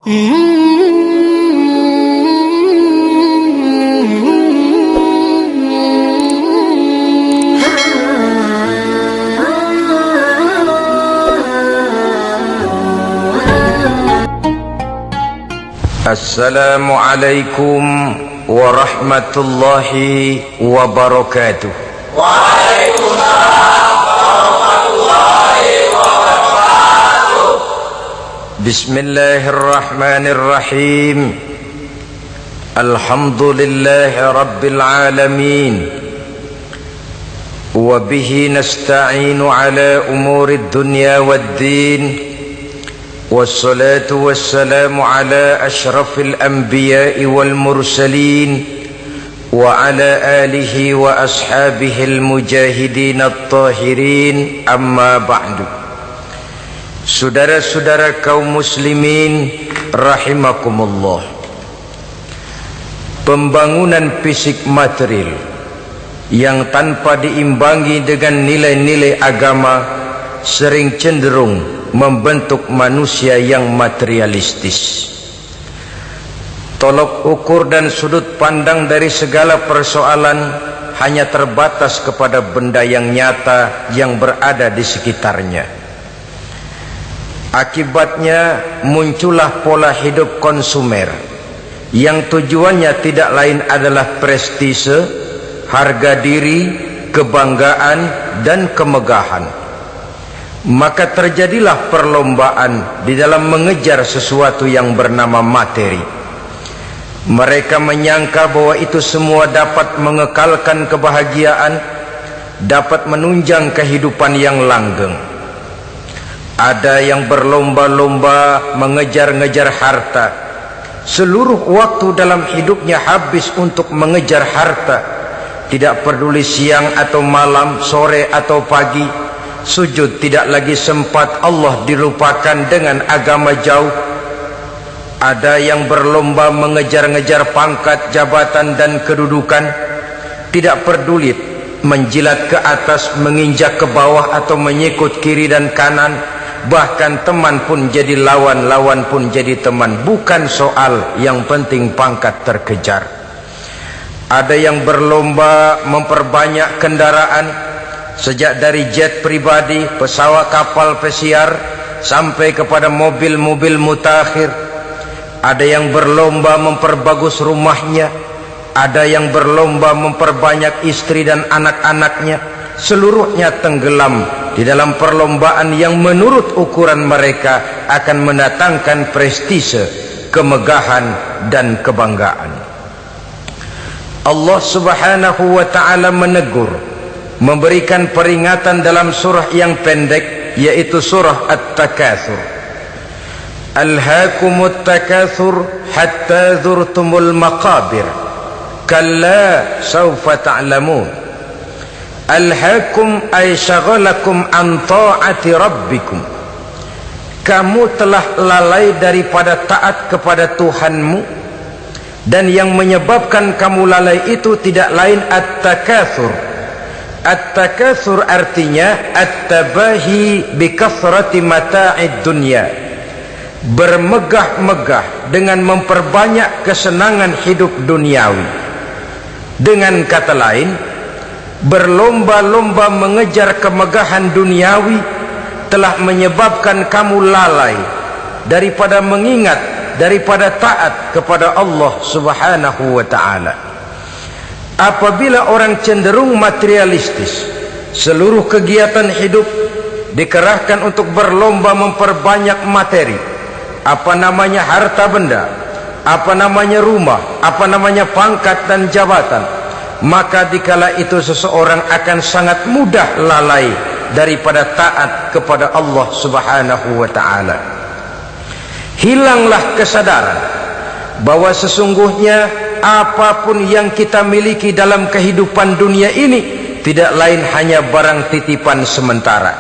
Assalamualaikum warahmatullahi wabarakatuh. Waalaikumsalam warahmatullahi wabarakatuh. Bismillahirrahmanirrahim. Alhamdulillahi rabbil alamin. Wa bihi nasta'inu ala umurid dunya waddin. Wassalatu wassalamu ala ashrafil anbiya'i wal mursalin wa ala alihi wa ashabihil mujahidin at-tahirin, amma ba'du. Saudara-saudara kaum muslimin rahimakumullah, pembangunan fisik material yang tanpa diimbangi dengan nilai-nilai agama sering cenderung membentuk manusia yang materialistis. Tolok ukur dan sudut pandang dari segala persoalan hanya terbatas kepada benda yang nyata yang berada di sekitarnya. Akibatnya muncullah pola hidup konsumer yang tujuannya tidak lain adalah prestise, harga diri, kebanggaan, dan kemegahan. Maka terjadilah perlombaan di dalam mengejar sesuatu yang bernama materi. Mereka menyangka bahwa itu semua dapat mengekalkan kebahagiaan, dapat menunjang kehidupan yang langgeng. Ada yang berlomba-lomba mengejar-ngejar harta. Seluruh waktu dalam hidupnya habis untuk mengejar harta. Tidak peduli siang atau malam, sore atau pagi. Sujud tidak lagi sempat, Allah dilupakan dengan agama jauh. Ada yang berlomba mengejar-ngejar pangkat, jabatan, dan kedudukan. Tidak peduli menjilat ke atas, menginjak ke bawah, atau menyikut kiri dan kanan. Bahkan teman pun jadi lawan, lawan pun jadi teman. Bukan soal, yang penting pangkat terkejar. Ada yang berlomba memperbanyak kendaraan, sejak dari jet pribadi, pesawat, kapal pesiar, sampai kepada mobil-mobil mutakhir. Ada yang berlomba memperbagus rumahnya, ada yang berlomba memperbanyak istri dan anak-anaknya. Seluruhnya tenggelam di dalam perlombaan yang menurut ukuran mereka akan mendatangkan prestise, kemegahan, dan kebanggaan. Allah subhanahu wa ta'ala menegur, memberikan peringatan dalam surah yang pendek, yaitu surah At-Takatsur. Alhaakumut takatsur hatta zurtumul maqabir kalla sawfa ta'lamun. Alhaakum ay syagalakum an ta'ati rabbikum. Kamu telah lalai daripada taat kepada Tuhanmu, dan yang menyebabkan kamu lalai itu tidak lain at-takatsur. At-takatsur artinya at-tabahi bi kathrati mata'id dunya, bermegah-megah dengan memperbanyak kesenangan hidup duniawi. Dengan kata lain, berlomba-lomba mengejar kemegahan duniawi telah menyebabkan kamu lalai daripada mengingat, daripada taat kepada Allah subhanahu wa ta'ala. Apabila orang cenderung materialistis, seluruh kegiatan hidup dikerahkan untuk berlomba memperbanyak materi. Apa namanya harta benda, apa namanya rumah, apa namanya pangkat dan jabatan. Maka dikala itu seseorang akan sangat mudah lalai daripada taat kepada Allah subhanahu wa ta'ala. Hilanglah kesadaran bahwa sesungguhnya apapun yang kita miliki dalam kehidupan dunia ini tidak lain hanya barang titipan sementara.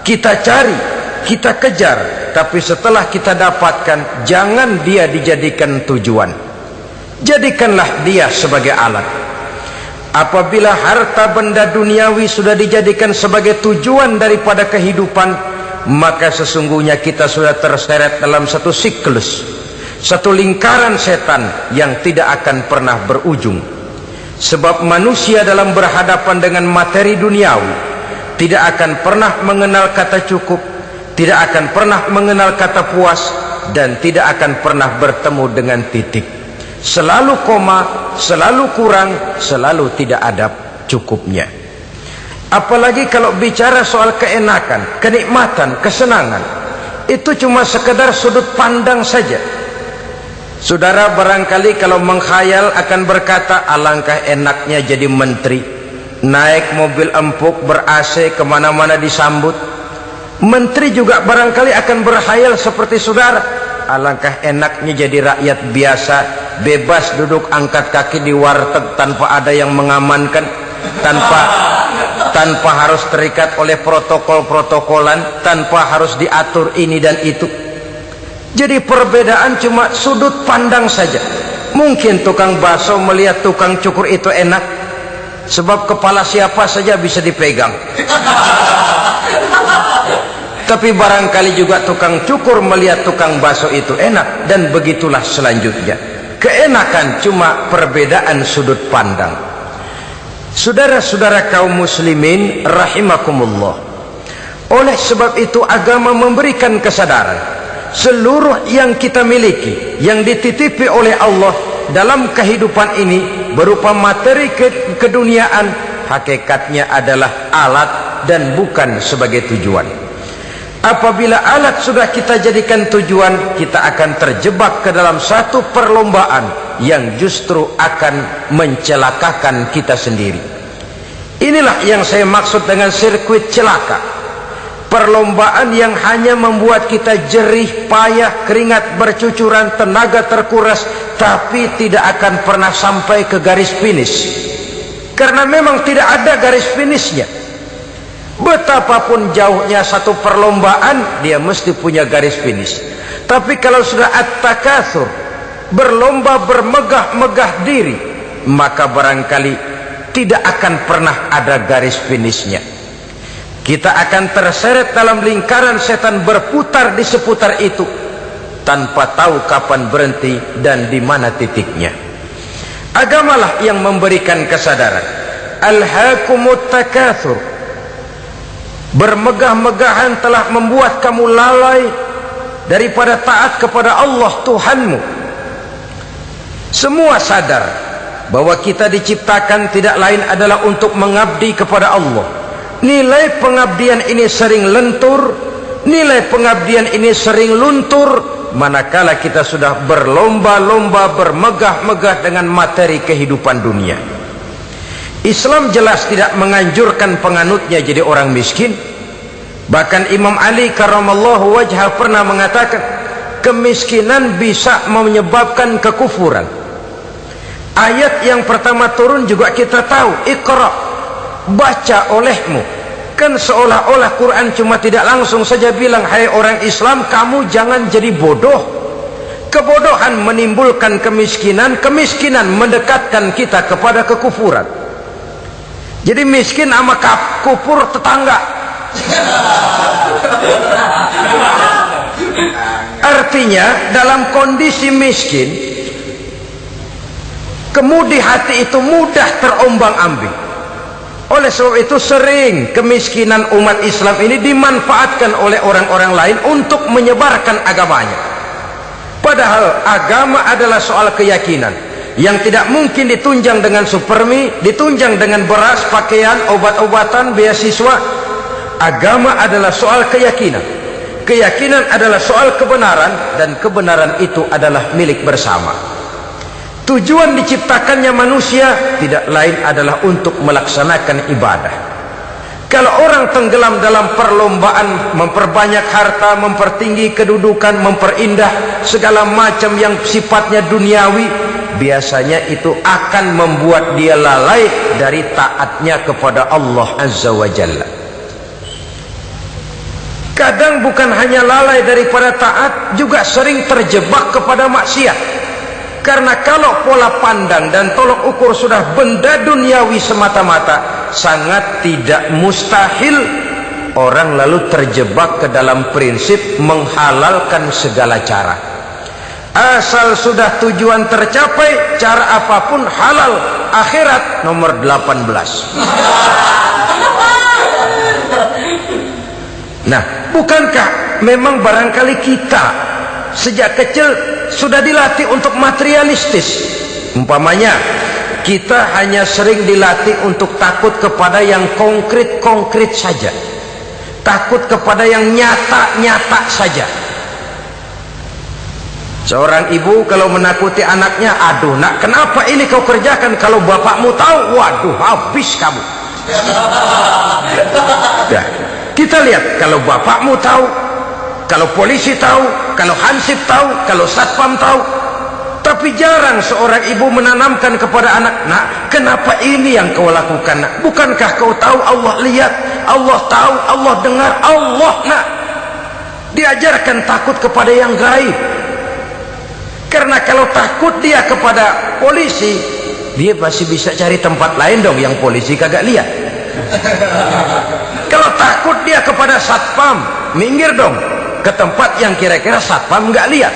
Kita cari, kita kejar, tapi setelah kita dapatkan, jangan dia dijadikan tujuan. Jadikanlah dia sebagai alat. Apabila harta benda duniawi sudah dijadikan sebagai tujuan daripada kehidupan, maka sesungguhnya kita sudah terseret dalam satu siklus, satu lingkaran setan yang tidak akan pernah berujung. Sebab manusia dalam berhadapan dengan materi duniawi tidak akan pernah mengenal kata cukup, tidak akan pernah mengenal kata puas, dan tidak akan pernah bertemu dengan titik. Selalu koma, selalu kurang, selalu tidak ada cukupnya. Apalagi kalau bicara soal keenakan, kenikmatan, kesenangan, itu cuma sekedar sudut pandang saja. Saudara barangkali kalau menghayal akan berkata, alangkah enaknya jadi menteri, naik mobil empuk ber-AC kemana-mana disambut. Menteri juga barangkali akan berhayal seperti saudara, alangkah enaknya jadi rakyat biasa, bebas duduk angkat kaki di warteg tanpa ada yang mengamankan, tanpa harus terikat oleh protokol-protokolan, tanpa harus diatur ini dan itu. Jadi perbedaan cuma sudut pandang saja. Mungkin tukang bakso melihat tukang cukur itu enak, sebab kepala siapa saja bisa dipegang. Tapi barangkali juga tukang cukur melihat tukang bakso itu enak, dan begitulah selanjutnya. Keenakan cuma perbedaan sudut pandang. Saudara-saudara kaum muslimin rahimakumullah, oleh sebab itu agama memberikan kesadaran seluruh yang kita miliki, yang dititipi oleh Allah dalam kehidupan ini berupa materi keduniaan, hakikatnya adalah alat dan bukan sebagai tujuan. Apabila alat sudah kita jadikan tujuan, kita akan terjebak ke dalam satu perlombaan yang justru akan mencelakakan kita sendiri. Inilah yang saya maksud dengan sirkuit celaka. Perlombaan yang hanya membuat kita jerih, payah, keringat bercucuran, tenaga terkuras, tapi tidak akan pernah sampai ke garis finish. Karena memang tidak ada garis finishnya. Betapapun jauhnya satu perlombaan, dia mesti punya garis finish. Tapi kalau sudah at-takatsur, berlomba bermegah-megah diri, maka barangkali tidak akan pernah ada garis finishnya. Kita akan terseret dalam lingkaran setan, berputar di seputar itu tanpa tahu kapan berhenti dan di mana titiknya. Agamalah yang memberikan kesadaran. Alhaakumut takatsur, bermegah-megahan telah membuat kamu lalai daripada taat kepada Allah Tuhanmu. Semua sadar bahwa kita diciptakan tidak lain adalah untuk mengabdi kepada Allah. Nilai pengabdian ini sering lentur, nilai pengabdian ini sering luntur, manakala kita sudah berlomba-lomba, bermegah-megah dengan materi kehidupan dunia. Islam jelas tidak menganjurkan penganutnya jadi orang miskin. Bahkan Imam Ali karramallahu wajhah pernah mengatakan, kemiskinan bisa menyebabkan kekufuran. Ayat yang pertama turun juga kita tahu, Iqra, baca olehmu. Kan seolah-olah Quran cuma tidak langsung saja bilang, hai orang Islam, kamu jangan jadi bodoh. Kebodohan menimbulkan kemiskinan, kemiskinan mendekatkan kita kepada kekufuran. Jadi miskin sama kufur tetangga. Artinya dalam kondisi miskin, kemudi hati itu mudah terombang-ambing. Oleh sebab itu sering kemiskinan umat Islam ini dimanfaatkan oleh orang-orang lain untuk menyebarkan agamanya. Padahal agama adalah soal keyakinan yang tidak mungkin ditunjang dengan supermi, ditunjang dengan beras, pakaian, obat-obatan, beasiswa. Agama adalah soal keyakinan. Keyakinan adalah soal kebenaran, dan kebenaran itu adalah milik bersama. Tujuan diciptakannya manusia tidak lain adalah untuk melaksanakan ibadah. Kalau orang tenggelam dalam perlombaan memperbanyak harta, mempertinggi kedudukan, memperindah segala macam yang sifatnya duniawi, biasanya itu akan membuat dia lalai dari taatnya kepada Allah Azza wa Jalla. Kadang bukan hanya lalai daripada taat, juga sering terjebak kepada maksiat. Karena kalau pola pandang dan tolok ukur sudah benda duniawi semata-mata, sangat tidak mustahil orang lalu terjebak ke dalam prinsip menghalalkan segala cara. Asal sudah tujuan tercapai, cara apapun halal. Akhirat nomor 18. Nah, bukankah memang barangkali kita sejak kecil sudah dilatih untuk materialistis? Umpamanya kita hanya sering dilatih untuk takut kepada yang konkret-konkret saja, takut kepada yang nyata-nyata saja. Seorang ibu kalau menakuti anaknya, aduh nak, kenapa ini kau kerjakan? Kalau bapakmu tahu, waduh, habis kamu. Nah, kita lihat, kalau bapakmu tahu, kalau polisi tahu, kalau hansip tahu, kalau satpam tahu. Tapi jarang seorang ibu menanamkan kepada anak, nak, kenapa ini yang kau lakukan, nak? Bukankah kau tahu Allah lihat, Allah tahu, Allah dengar, Allah, nak? Diajarkan takut kepada yang gaib. Karena kalau takut dia kepada polisi, dia pasti bisa cari tempat lain dong yang polisi kagak lihat. Kalau takut dia kepada satpam, minggir dong ke tempat yang kira-kira satpam nggak lihat.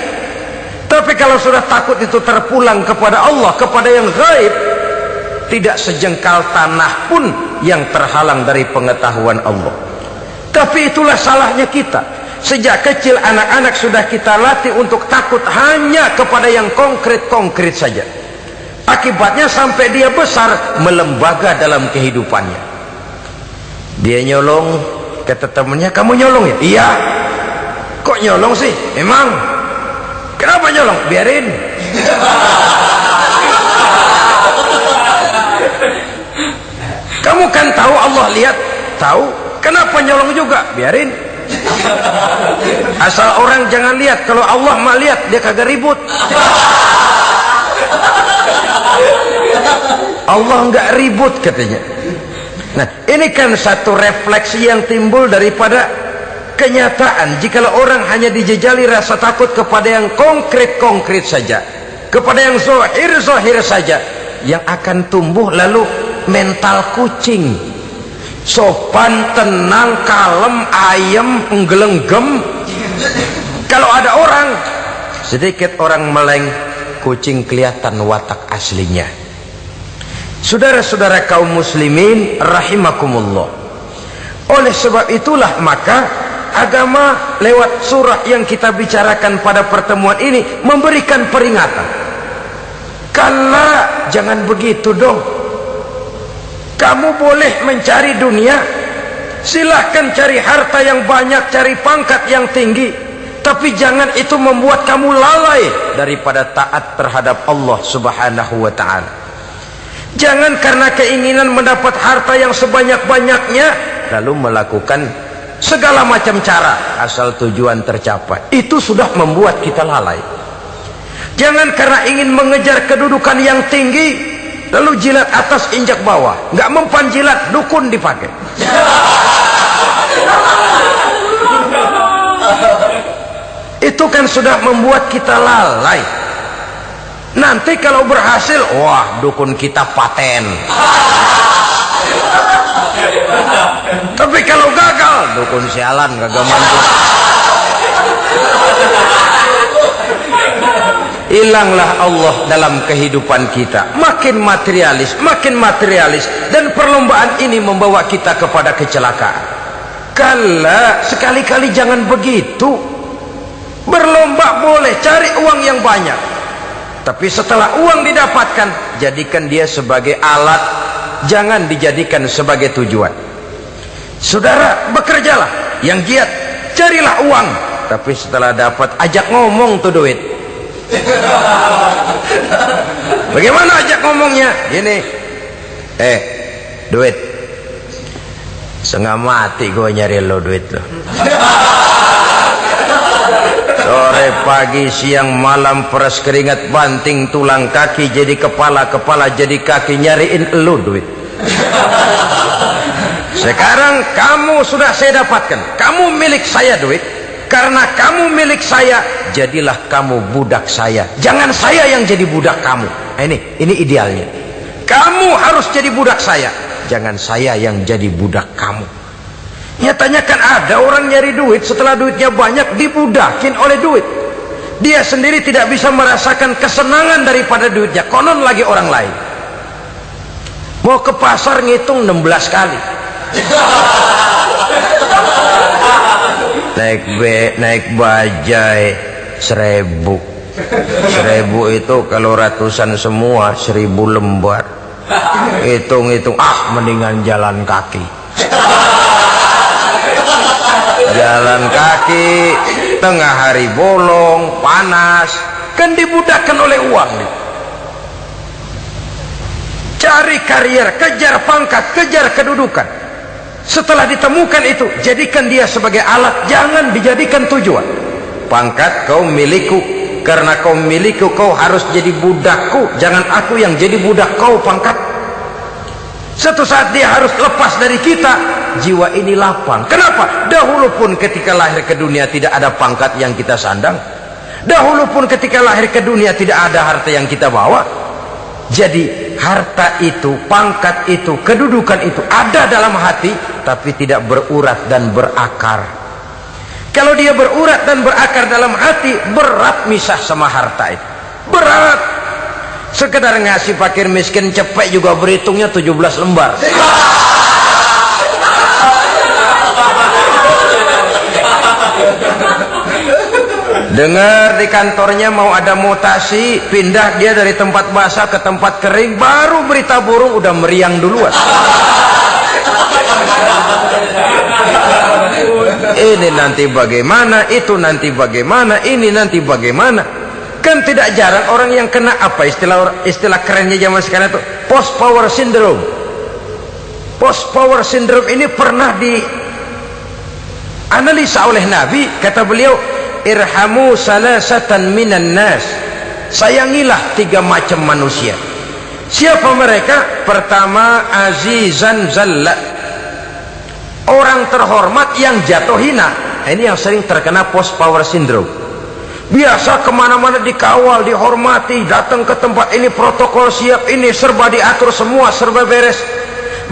Tapi kalau sudah takut itu terpulang kepada Allah, kepada yang gaib, tidak sejengkal tanah pun yang terhalang dari pengetahuan Allah. Tapi itulah salahnya kita. Sejak kecil anak-anak sudah kita latih untuk takut hanya kepada yang konkret-konkret saja. Akibatnya sampai dia besar melembaga dalam kehidupannya. Dia nyolong, kata temannya, kamu nyolong ya? Iya. Kok nyolong sih? Emang? Kenapa nyolong? Biarin. Kamu kan tahu Allah lihat? Tahu. Kenapa nyolong juga? Biarin. Asal orang jangan lihat. Kalau Allah mah lihat, dia kagak ribut. Allah enggak ribut katanya. Nah, ini kan satu refleksi yang timbul daripada kenyataan. Jikalau orang hanya dijejali rasa takut kepada yang konkret-konkret saja, kepada yang zahir-zahir saja, yang akan tumbuh lalu mental kucing. Sopan, tenang, kalem, ayem, nggelenggem. Kalau ada orang, sedikit orang meleng, kucing kelihatan watak aslinya. Saudara-saudara kaum muslimin rahimakumullah. Oleh sebab itulah maka agama lewat surah yang kita bicarakan pada pertemuan ini memberikan peringatan. Kala, jangan begitu dong. Kamu boleh mencari dunia, silahkan cari harta yang banyak, cari pangkat yang tinggi, tapi jangan itu membuat kamu lalai daripada taat terhadap Allah subhanahu wa ta'ala. Jangan karena keinginan mendapat harta yang sebanyak-banyaknya lalu melakukan segala macam cara asal tujuan tercapai. Itu sudah membuat kita lalai. Jangan karena ingin mengejar kedudukan yang tinggi lalu jilat atas injak bawah, nggak mempan jilat, dukun dipakai. Itu kan sudah membuat kita lalai. Nanti kalau berhasil, wah, dukun kita paten. Tapi kalau gagal, dukun sialan, kagak mampu. Hilanglah Allah dalam kehidupan kita. Makin materialis, dan perlombaan ini membawa kita kepada kecelakaan. Kala, sekali-kali jangan begitu. Berlomba boleh, cari uang yang banyak, tapi setelah uang didapatkan, jadikan dia sebagai alat, jangan dijadikan sebagai tujuan. Saudara, bekerjalah yang giat, carilah uang, tapi setelah dapat, ajak ngomong tuh duit. Bagaimana ajak ngomongnya? Gini, duit, setengah mati gue nyari lo duit lo. Sore, pagi, siang, malam, peras keringat, banting tulang kaki jadi kepala, kepala jadi kaki, nyariin lo duit. Sekarang kamu sudah saya dapatkan, kamu milik saya duit. Karena kamu milik saya, jadilah kamu budak saya. Jangan saya yang jadi budak kamu. Ini idealnya. Kamu harus jadi budak saya, jangan saya yang jadi budak kamu. Nyatanya kan ada orang nyari duit, setelah duitnya banyak dibudakin oleh duit. Dia sendiri tidak bisa merasakan kesenangan daripada duitnya, konon lagi orang lain. Mau ke pasar ngitung 16 kali. Naik bajai 1000. 1000 itu kalau ratusan semua 1000 lembar. Hitung-hitung, mendingan jalan kaki. Jalan kaki tengah hari bolong, panas, kan dibudakkan oleh uang nih. Cari karier, kejar pangkat, kejar kedudukan. Setelah ditemukan itu, jadikan dia sebagai alat, jangan dijadikan tujuan. Pangkat kau milikku, karena kau milikku kau harus jadi budakku, jangan aku yang jadi budak kau pangkat. Suatu saat dia harus lepas dari kita, jiwa ini lapang. Kenapa? Dahulu pun ketika lahir ke dunia tidak ada pangkat yang kita sandang. Dahulu pun ketika lahir ke dunia tidak ada harta yang kita bawa. Jadi harta itu, pangkat itu, kedudukan itu ada dalam hati, tapi tidak berurat dan berakar. Kalau dia berurat dan berakar dalam hati, berat misah sama harta itu. Berat. Sekedar ngasih fakir miskin cepet juga berhitungnya 17 lembar. Dengar di kantornya mau ada mutasi, pindah dia dari tempat basah ke tempat kering, baru berita burung udah meriang duluan. Ini nanti bagaimana, itu nanti bagaimana, ini nanti bagaimana. Kan tidak jarang orang yang kena apa istilah kerennya zaman sekarang itu post power syndrome. Post power syndrome ini pernah dianalisa oleh Nabi. Kata beliau, irhamu salasatan minan nas, sayangilah 3 macam manusia. Siapa mereka? Pertama, azizan zalla, orang terhormat yang jatuh hina. Ini yang sering terkena post power syndrome. Biasa kemana-mana dikawal, dihormati, datang ke tempat ini protokol siap, ini serba diatur semua, serba beres.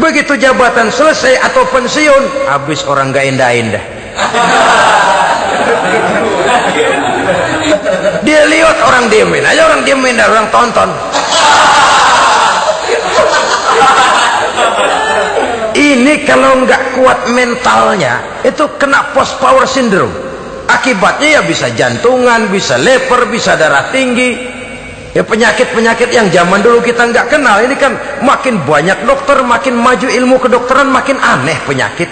Begitu jabatan selesai atau pensiun, habis orang gak indah-indah. Dia lihat orang diemin aja, orang diemin, orang tonton. Ini kalau nggak kuat mentalnya, itu kena post power syndrome. Akibatnya ya bisa jantungan, bisa leper, bisa darah tinggi. Ya penyakit-penyakit yang zaman dulu kita nggak kenal. Ini kan makin banyak dokter, makin maju ilmu kedokteran, makin aneh penyakit.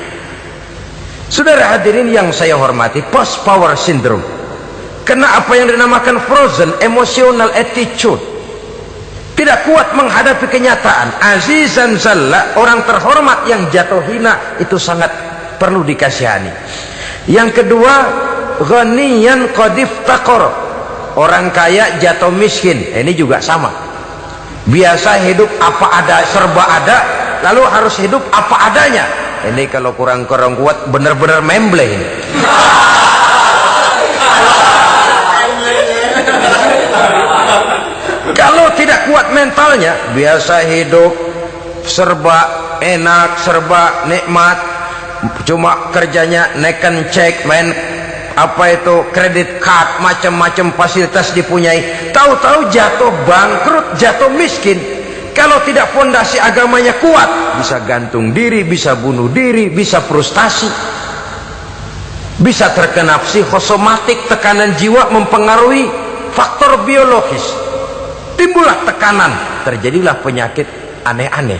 Saudara hadirin yang saya hormati, post power syndrome kena apa yang dinamakan frozen emotional attitude. Tidak kuat menghadapi kenyataan. Azizan zalla, orang terhormat yang jatuh hina, itu sangat perlu dikasihani. Yang kedua, ghaniyan qad iftaqara, orang kaya jatuh miskin. Ini juga sama. Biasa hidup apa ada, serba ada, lalu harus hidup apa adanya. Ini kalau kurang kuat benar-benar memble ini. Kalau tidak kuat mentalnya, biasa hidup serba enak, serba nikmat, cuma kerjanya neken cek, main apa itu kredit card, macam-macam fasilitas dipunyai, tahu-tahu jatuh bangkrut, jatuh miskin. Kalau tidak fondasi agamanya kuat, bisa gantung diri, bisa bunuh diri, bisa frustasi, bisa terkena psikosomatik, tekanan jiwa mempengaruhi faktor biologis, timbullah tekanan, terjadilah penyakit aneh-aneh.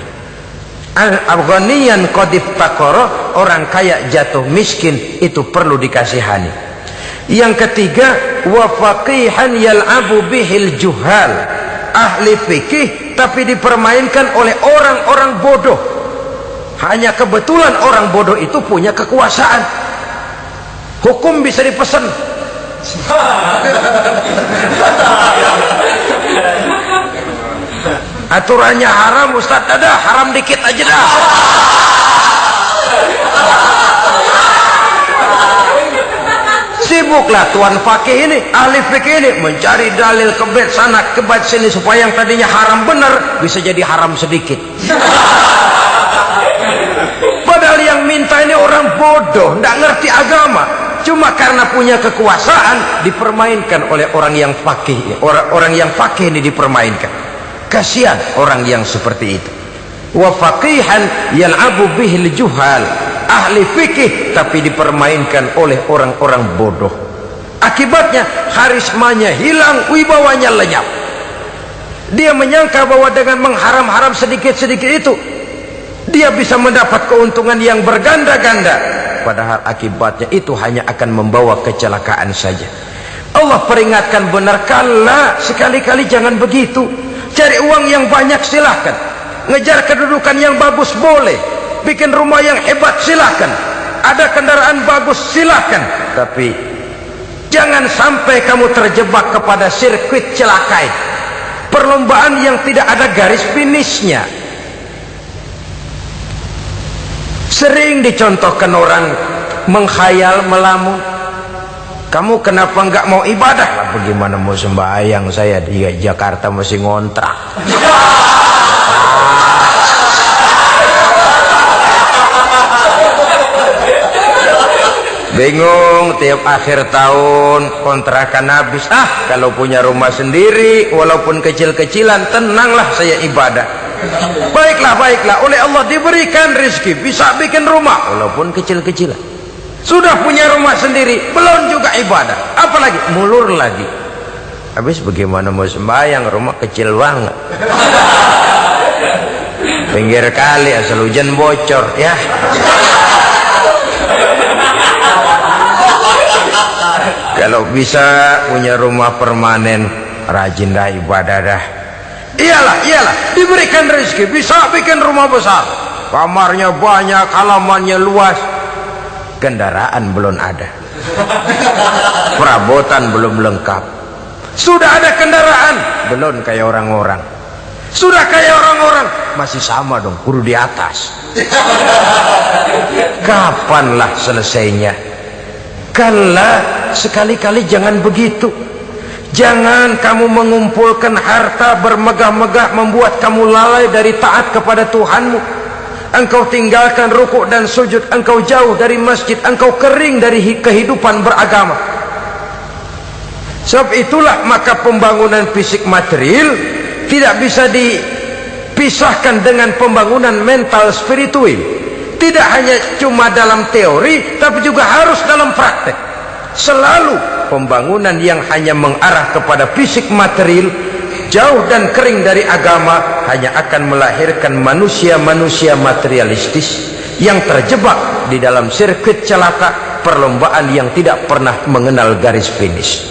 Al-ghaniyan qad iftaqara, orang kaya jatuh miskin, itu perlu dikasihani. Yang ketiga, wa faqihan yal'abu bihil juhal, ahli fikih tapi dipermainkan oleh orang-orang bodoh. Hanya kebetulan orang bodoh itu punya kekuasaan. Hukum bisa dipesan. Aturannya haram, Ustaz, dah haram dikit aja dah. Sibuklah tuan fakih ini, ahli fikih ini mencari dalil kebet sana kebet sini supaya yang tadinya haram benar bisa jadi haram sedikit. Padahal yang minta ini orang bodoh, tidak ngerti agama. cuma karena punya kekuasaan dipermainkan oleh orang yang fakih. Orang yang fakih ini dipermainkan. Kasihan orang yang seperti itu. Wa faqihan yal'abu bihil juhal, ahli fikih tapi dipermainkan oleh orang-orang bodoh. Akibatnya karismanya hilang, wibawanya lenyap. Dia menyangka bahwa dengan mengharam-haram sedikit-sedikit itu dia bisa mendapat keuntungan yang berganda-ganda, padahal akibatnya itu hanya akan membawa kecelakaan saja. Allah peringatkan benar, kala, sekali-kali jangan begitu. Cari uang yang banyak silahkan, ngejar kedudukan yang bagus boleh, bikin rumah yang hebat silahkan, ada kendaraan bagus silahkan, tapi jangan sampai kamu terjebak kepada sirkuit celakai, perlombaan yang tidak ada garis finishnya. Sering dicontohkan orang menghayal, melamun, kamu kenapa nggak mau ibadah? Lah bagaimana mau sembahyang, saya di Jakarta masih ngontrak. Bingung, tiap akhir tahun kontrakan habis. Kalau punya rumah sendiri walaupun kecil-kecilan, tenanglah saya ibadah. Baiklah, oleh Allah diberikan rezeki, bisa bikin rumah walaupun kecil-kecilan. Sudah punya rumah sendiri, belum juga ibadah, apalagi mulur lagi. Habis bagaimana mau sembahyang, rumah kecil banget. Pinggir kali, asal hujan bocor ya. Kalau bisa punya rumah permanen, rajin dah ibadah dah. Iyalah, diberikan rezeki, bisa bikin rumah besar, kamarnya banyak, halamannya luas, kendaraan belum ada, perabotan belum lengkap. Sudah ada kendaraan, belum kayak orang-orang. Sudah kayak orang-orang, masih sama dong, kudu di atas. Kapanlah selesainya? Kala, sekali-kali jangan begitu. Jangan kamu mengumpulkan harta bermegah-megah membuat kamu lalai dari taat kepada Tuhanmu. Engkau tinggalkan rukuk dan sujud, engkau jauh dari masjid, engkau kering dari kehidupan beragama. Sebab itulah maka pembangunan fisik material tidak bisa dipisahkan dengan pembangunan mental spiritual. Tidak hanya cuma dalam teori, tapi juga harus dalam praktek. Selalu pembangunan yang hanya mengarah kepada fisik material, jauh dan kering dari agama, hanya akan melahirkan manusia-manusia materialistis yang terjebak di dalam sirkuit celaka, perlombaan yang tidak pernah mengenal garis finish.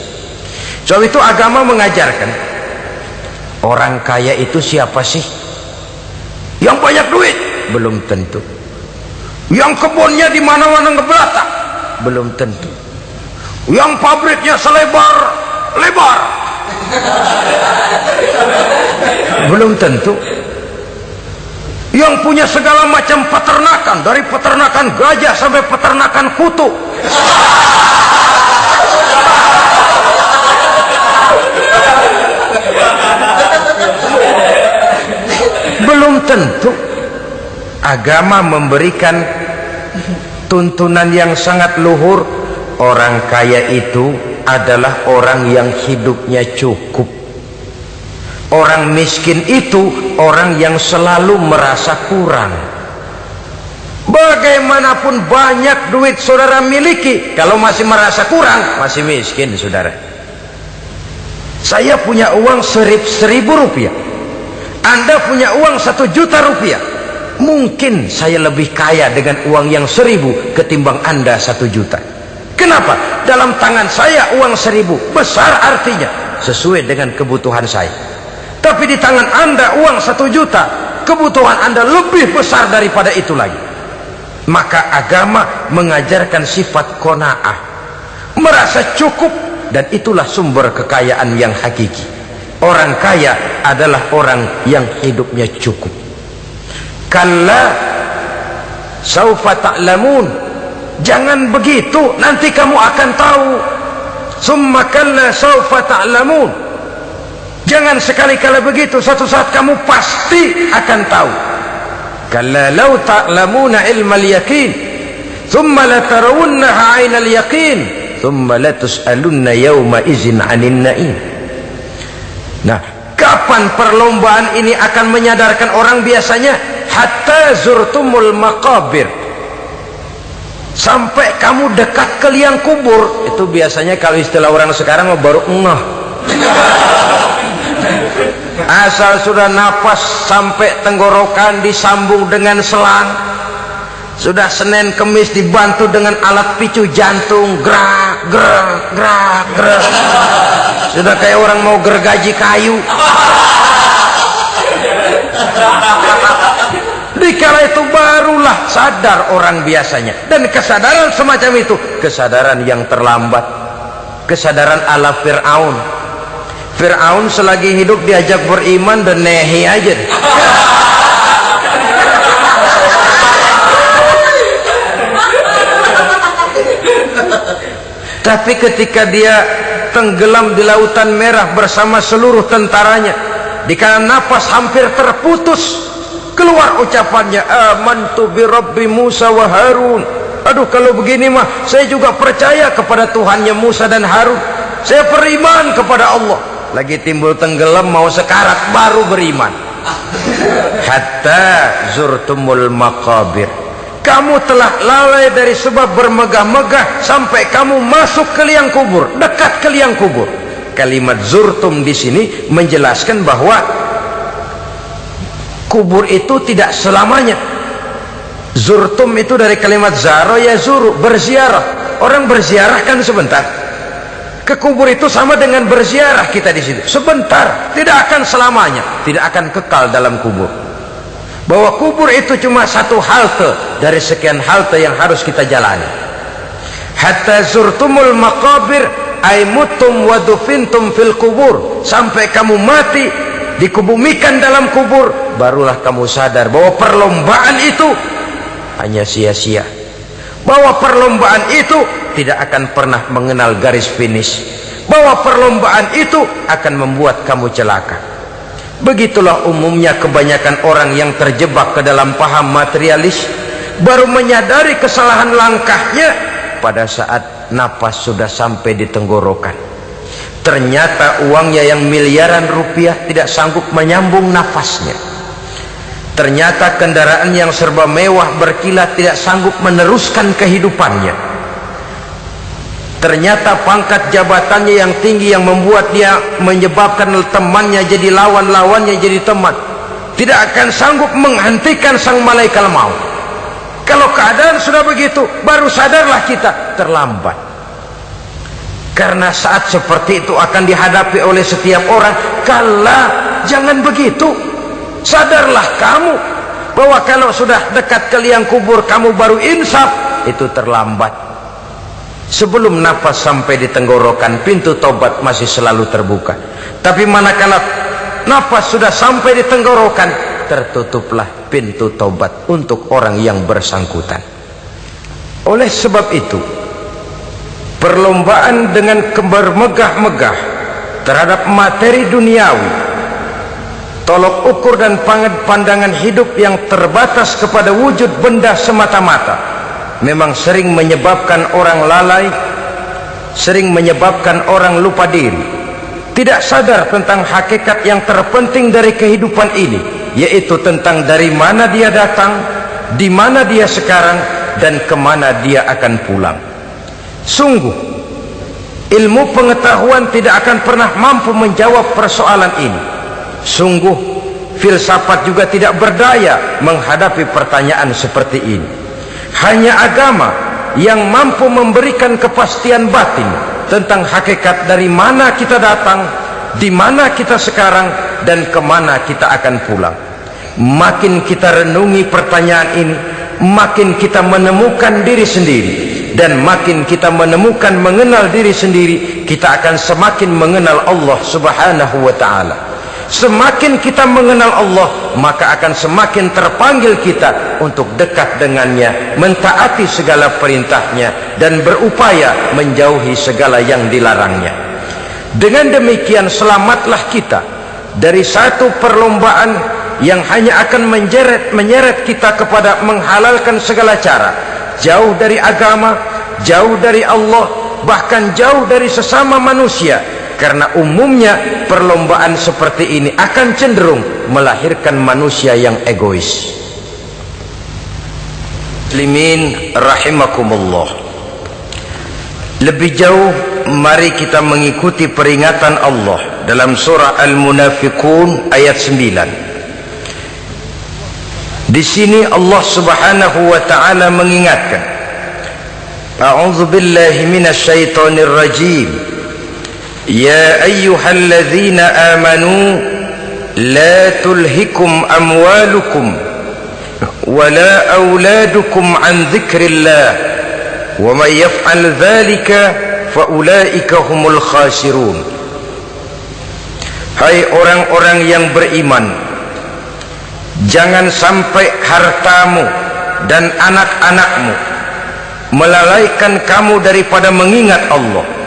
Sebab itu agama mengajarkan, orang kaya itu siapa sih? Yang banyak duit? Belum tentu. Yang kebunnya di mana-mana ngebelatak? Belum tentu. Yang pabriknya selebar-lebar? Belum tentu. Yang punya segala macam peternakan, dari peternakan gajah sampai peternakan kutu? Belum tentu. Agama memberikan tuntunan yang sangat luhur. Orang kaya itu adalah orang yang hidupnya cukup. Orang miskin itu orang yang selalu merasa kurang. Bagaimanapun banyak duit saudara miliki, kalau masih merasa kurang, masih miskin saudara. Saya punya uang 1.000 rupiah, Anda punya uang 1 juta rupiah. Mungkin saya lebih kaya dengan uang yang 1.000 ketimbang Anda 1 juta. Kenapa? Dalam tangan saya uang 1.000 besar, artinya sesuai dengan kebutuhan saya. Tapi di tangan Anda uang 1 juta, kebutuhan Anda lebih besar daripada itu lagi. Maka agama mengajarkan sifat qanaah, merasa cukup, dan itulah sumber kekayaan yang hakiki. Orang kaya adalah orang yang hidupnya cukup. Kalla saufa ta'lamun, jangan begitu, nanti kamu akan tahu. Summa kalla saufa ta'lamun, jangan sekali-kali begitu, suatu saat kamu pasti akan tahu. Kalla law ta'lamuna ilmal yakin, thumma latarawunnaha 'ainal yaqin thumma latus'alunna yawma idzin 'anil na'im. Nah, kapan perlombaan ini akan menyadarkan orang? Biasanya hatta zurtumul maqabir, sampai kamu dekat ke liang kubur. Itu biasanya kalau istilah orang sekarang baru ngeh. Asal sudah napas sampai tenggorokan disambung dengan selang, sudah Senin Kemis dibantu dengan alat picu jantung, gerak gerak gerak gerak, sudah kayak orang mau gergaji kayu. Dikala itu barulah sadar orang biasanya. Dan kesadaran semacam itu kesadaran yang terlambat, kesadaran ala Fir'aun. Fir'aun selagi hidup diajak beriman dan nehi aja. Tapi ketika dia tenggelam di lautan merah bersama seluruh tentaranya, dikala napas hampir terputus, keluar ucapannya, amantu bi Rabbi Musa wa Harun. Aduh, kalau begini mah saya juga percaya kepada Tuhannya Musa dan Harun. Saya beriman kepada Allah. Lagi timbul tenggelam mau sekarat baru beriman. Hatta zurtumul maqabir, kamu telah lalai dari sebab bermegah-megah sampai kamu masuk ke liang kubur, dekat ke liang kubur. Kalimat zurtum di sini menjelaskan bahwa kubur itu tidak selamanya. Zurtum itu dari kalimat zaro ya zuru, berziarah. Orang berziarah kan sebentar. Ke kubur itu sama dengan berziarah kita di situ. Sebentar, tidak akan selamanya, tidak akan kekal dalam kubur. Bahwa kubur itu cuma satu halte dari sekian halte yang harus kita jalani. Hatta zurtumul maqabir ay mutum wa dufintum fil kubur, sampai kamu mati dikubumikan dalam kubur, barulah kamu sadar bahwa perlombaan itu hanya sia-sia, bahwa perlombaan itu tidak akan pernah mengenal garis finish, bahwa perlombaan itu akan membuat kamu celaka. Begitulah umumnya kebanyakan orang yang terjebak ke dalam paham materialis, baru menyadari kesalahan langkahnya pada saat napas sudah sampai di tenggorokan. Ternyata uangnya yang miliaran rupiah tidak sanggup menyambung nafasnya. Ternyata kendaraan yang serba mewah berkilat tidak sanggup meneruskan kehidupannya. Ternyata pangkat jabatannya yang tinggi yang membuat dia menyebabkan temannya jadi lawan, lawannya jadi teman, tidak akan sanggup menghentikan sang malaikat maut. Kalau keadaan sudah begitu, baru sadarlah kita terlambat. Karena saat seperti itu akan dihadapi oleh setiap orang. Kala, jangan begitu. Sadarlah kamu bahwa kalau sudah dekat ke liang kubur kamu baru insaf, itu terlambat. Sebelum nafas sampai di tenggorokan, pintu tobat masih selalu terbuka. Tapi manakala nafas sudah sampai di tenggorokan, tertutuplah pintu tobat untuk orang yang bersangkutan. Oleh sebab itu, perlombaan dengan bermegah-megah terhadap materi duniawi, tolok ukur dan pandangan hidup yang terbatas kepada wujud benda semata-mata, memang sering menyebabkan orang lalai, sering menyebabkan orang lupa diri, tidak sadar tentang hakikat yang terpenting dari kehidupan ini, yaitu tentang dari mana dia datang, di mana dia sekarang, dan kemana dia akan pulang. Sungguh, ilmu pengetahuan tidak akan pernah mampu menjawab persoalan ini. Sungguh, filsafat juga tidak berdaya menghadapi pertanyaan seperti ini. Hanya agama yang mampu memberikan kepastian batin tentang hakikat dari mana kita datang, di mana kita sekarang, dan kemana kita akan pulang. Makin kita renungi pertanyaan ini, makin kita menemukan diri sendiri, dan makin kita menemukan mengenal diri sendiri, kita akan semakin mengenal Allah Subhanahu wa ta'ala. Semakin kita mengenal Allah, maka akan semakin terpanggil kita untuk dekat dengannya, mentaati segala perintahnya, dan berupaya menjauhi segala yang dilarangnya. Dengan demikian selamatlah kita dari satu perlombaan yang hanya akan menyeret kita kepada menghalalkan segala cara, jauh dari agama, jauh dari Allah, bahkan jauh dari sesama manusia. Karena umumnya perlombaan seperti ini akan cenderung melahirkan manusia yang egois. Muslimin rahimakumullah. Lebih jauh, mari kita mengikuti peringatan Allah dalam surah Al-Munafiqun ayat 9. Di sini Allah Subhanahu wa taala mengingatkan, A'udzu billahi minasy syaithanir rajim. Ya ayyuhalladzina amanu la tulhikum amwalukum wala auladukum an dzikrillah wa may yaf'al dzalika fa ulaika humul khasirun. Hai orang-orang yang beriman, jangan sampai hartamu dan anak-anakmu melalaikan kamu daripada mengingat Allah.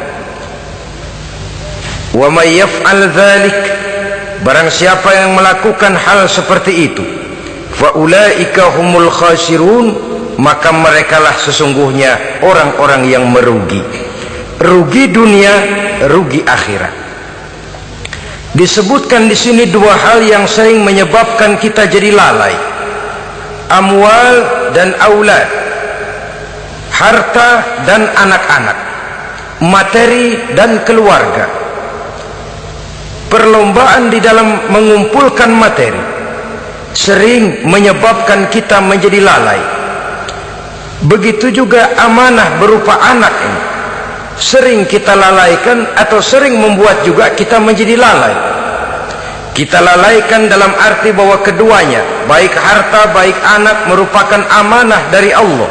Wa may yaf'al dzalik, barang siapa yang melakukan hal seperti itu, fa ulaika humul khasirun, maka merekalah sesungguhnya orang-orang yang merugi. Rugi dunia, rugi akhirat. Disebutkan di sini dua hal yang sering menyebabkan kita jadi lalai. Amwal dan aulad, harta dan anak-anak, materi dan keluarga. Perlombaan di dalam mengumpulkan materi sering menyebabkan kita menjadi lalai. Begitu juga amanah berupa anak ini sering kita lalaikan atau sering membuat juga kita menjadi lalai. Kita lalaikan dalam arti bahwa keduanya, baik harta baik anak, merupakan amanah dari Allah.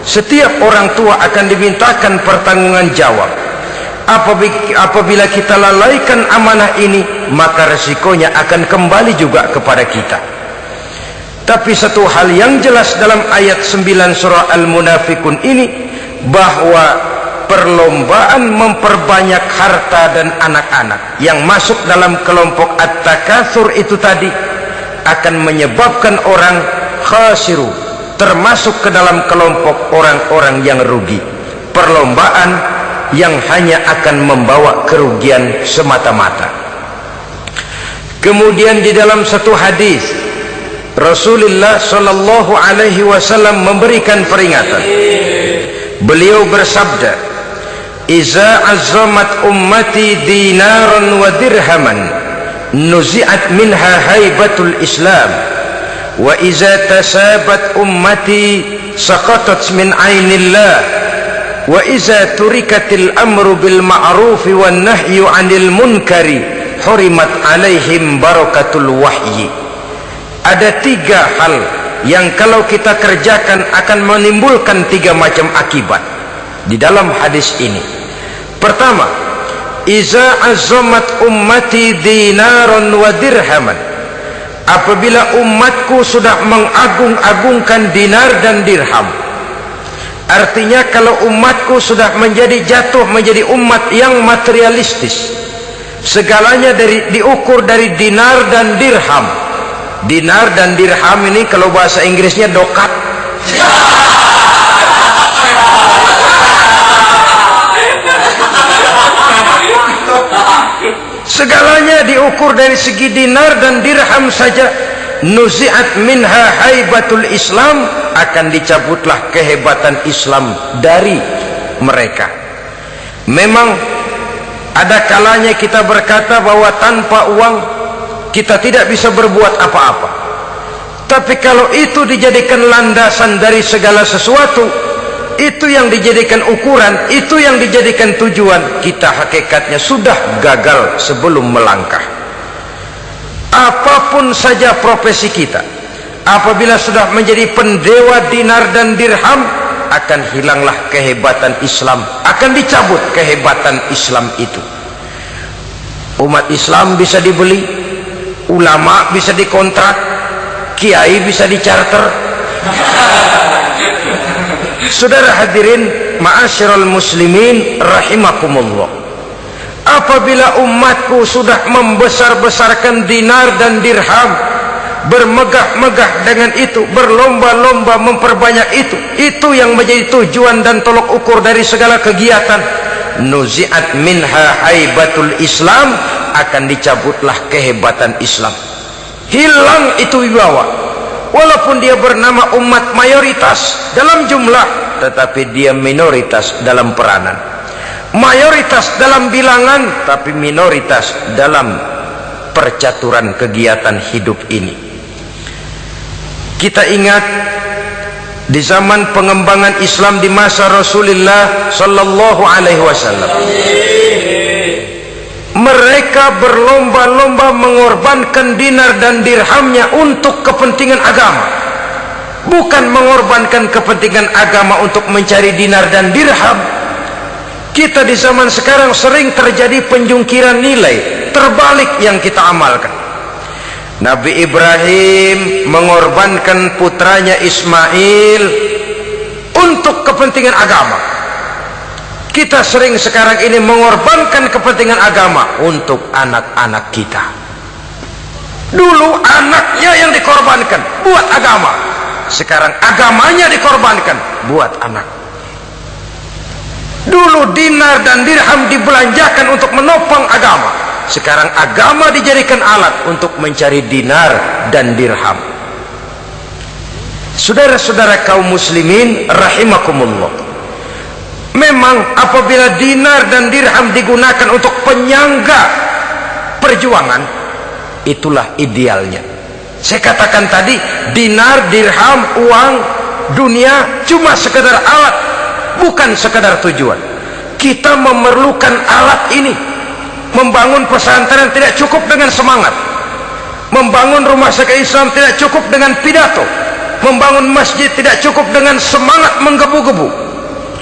Setiap orang tua akan dimintakan pertanggungan jawab. Apabila kita lalaikan amanah ini, maka resikonya akan kembali juga kepada kita. Tapi satu hal yang jelas dalam ayat 9 surah Al-Munafiqun ini, bahwa perlombaan memperbanyak harta dan anak-anak yang masuk dalam kelompok at-takatsur itu tadi akan menyebabkan orang khasiru, termasuk ke dalam kelompok orang-orang yang rugi. Perlombaan yang hanya akan membawa kerugian semata-mata. Kemudian di dalam satu hadis Rasulullah sallallahu alaihi wasallam memberikan peringatan. Beliau bersabda, "Iza azzamat ummati dinaran wa dirhaman, nuzi'at minha haibatul Islam, wa iza tasabat ummati saqatat min ainillah." Wa iza turikatil amru bil ma'rufi wan nahyu 'anil munkari hurimat 'alaihim barakatul wahyi. Ada tiga hal yang kalau kita kerjakan akan menimbulkan tiga macam akibat di dalam hadis ini. Pertama, iza azzamat ummati dinaran wa dirhaman. Apabila umatku sudah mengagung-agungkan dinar dan dirham, artinya kalau umatku sudah jatuh menjadi umat yang materialistis, segalanya diukur dari dinar dan dirham. Dinar dan dirham ini kalau bahasa Inggrisnya dokat. Segalanya diukur dari segi dinar dan dirham saja. Nuzi'at minha haibatul Islam, akan dicabutlah kehebatan Islam dari mereka. Memang ada kalanya kita berkata bahwa tanpa uang kita tidak bisa berbuat apa-apa. Tapi kalau itu dijadikan landasan dari segala sesuatu, itu yang dijadikan ukuran, itu yang dijadikan tujuan, kita hakikatnya sudah gagal sebelum melangkah. Apapun saja profesi kita, apabila sudah menjadi pendewa dinar dan dirham, akan hilanglah kehebatan Islam, akan dicabut kehebatan Islam itu. Umat Islam bisa dibeli, ulama bisa dikontrak, kiai bisa dicarter. Saudara hadirin ma'asyiral muslimin rahimakumullah, apabila umatku sudah membesar-besarkan dinar dan dirham, bermegah-megah dengan itu, berlomba-lomba memperbanyak itu yang menjadi tujuan dan tolok ukur dari segala kegiatan. Nuzi'at minha haibatul Islam, akan dicabutlah kehebatan Islam, hilang itu wibawa. Walaupun dia bernama umat mayoritas dalam jumlah, tetapi dia minoritas dalam peranan, mayoritas dalam bilangan, tapi minoritas dalam percaturan kegiatan hidup ini. Kita ingat di zaman pengembangan Islam di masa Rasulullah sallallahu alaihi wasallam, mereka berlomba-lomba mengorbankan dinar dan dirhamnya untuk kepentingan agama, bukan mengorbankan kepentingan agama untuk mencari dinar dan dirham. Kita di zaman sekarang sering terjadi penjungkiran nilai, terbalik yang kita amalkan. Nabi Ibrahim mengorbankan putranya Ismail untuk kepentingan agama. Kita sering sekarang ini mengorbankan kepentingan agama untuk anak-anak kita. Dulu anaknya yang dikorbankan buat agama, sekarang agamanya dikorbankan buat anak. Dulu dinar dan dirham dibelanjakan untuk menopang agama, sekarang agama dijadikan alat untuk mencari dinar dan dirham. Saudara-saudara kaum muslimin rahimakumullah, memang apabila dinar dan dirham digunakan untuk penyangga perjuangan, itulah idealnya. Saya katakan tadi, dinar, dirham, uang, dunia cuma sekedar alat, bukan sekedar tujuan. Kita memerlukan alat ini. Membangun pesantren tidak cukup dengan semangat, membangun rumah sakit Islam tidak cukup dengan pidato, membangun masjid tidak cukup dengan semangat menggebu-gebu.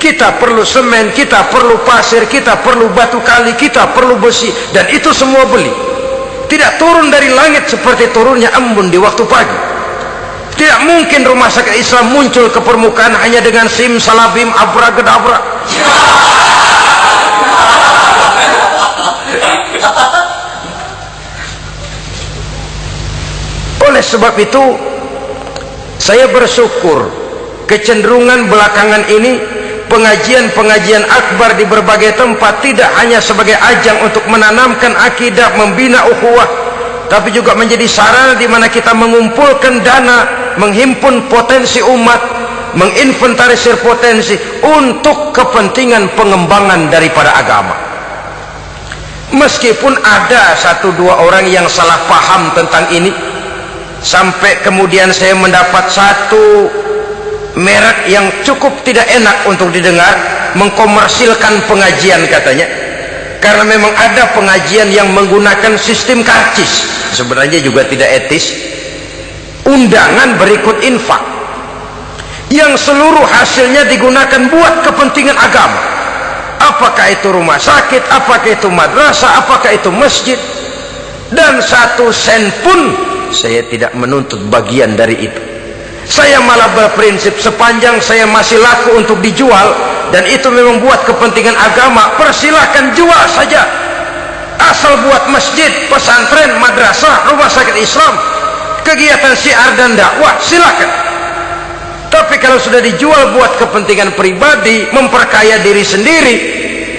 Kita perlu semen, kita perlu pasir, kita perlu batu kali, kita perlu besi, dan itu semua beli. Tidak turun dari langit seperti turunnya embun di waktu pagi. Tidak mungkin rumah sakit Islam muncul ke permukaan hanya dengan sim salabim abra-gedabra. Oleh sebab itu, saya bersyukur kecenderungan belakangan ini pengajian-pengajian akbar di berbagai tempat tidak hanya sebagai ajang untuk menanamkan akidah, membina ukhuwah, tapi juga menjadi sarana di mana kita mengumpulkan dana, menghimpun potensi umat, menginventarisir potensi untuk kepentingan pengembangan daripada agama. Meskipun ada satu dua orang yang salah paham tentang ini, sampai kemudian saya mendapat satu merek yang cukup tidak enak untuk didengar, mengkomersilkan pengajian katanya, karena memang ada pengajian yang menggunakan sistem karcis, sebenarnya juga tidak etis. Undangan berikut infak yang seluruh hasilnya digunakan buat kepentingan agama, apakah itu rumah sakit, apakah itu madrasah, apakah itu masjid, dan satu sen pun saya tidak menuntut bagian dari itu. Saya malah berprinsip, sepanjang saya masih laku untuk dijual dan itu memang buat kepentingan agama, persilahkan jual saja, asal buat masjid, pesantren, madrasah, rumah sakit Islam, kegiatan syiar dan dakwah, silakan. Tapi kalau sudah dijual buat kepentingan pribadi, memperkaya diri sendiri,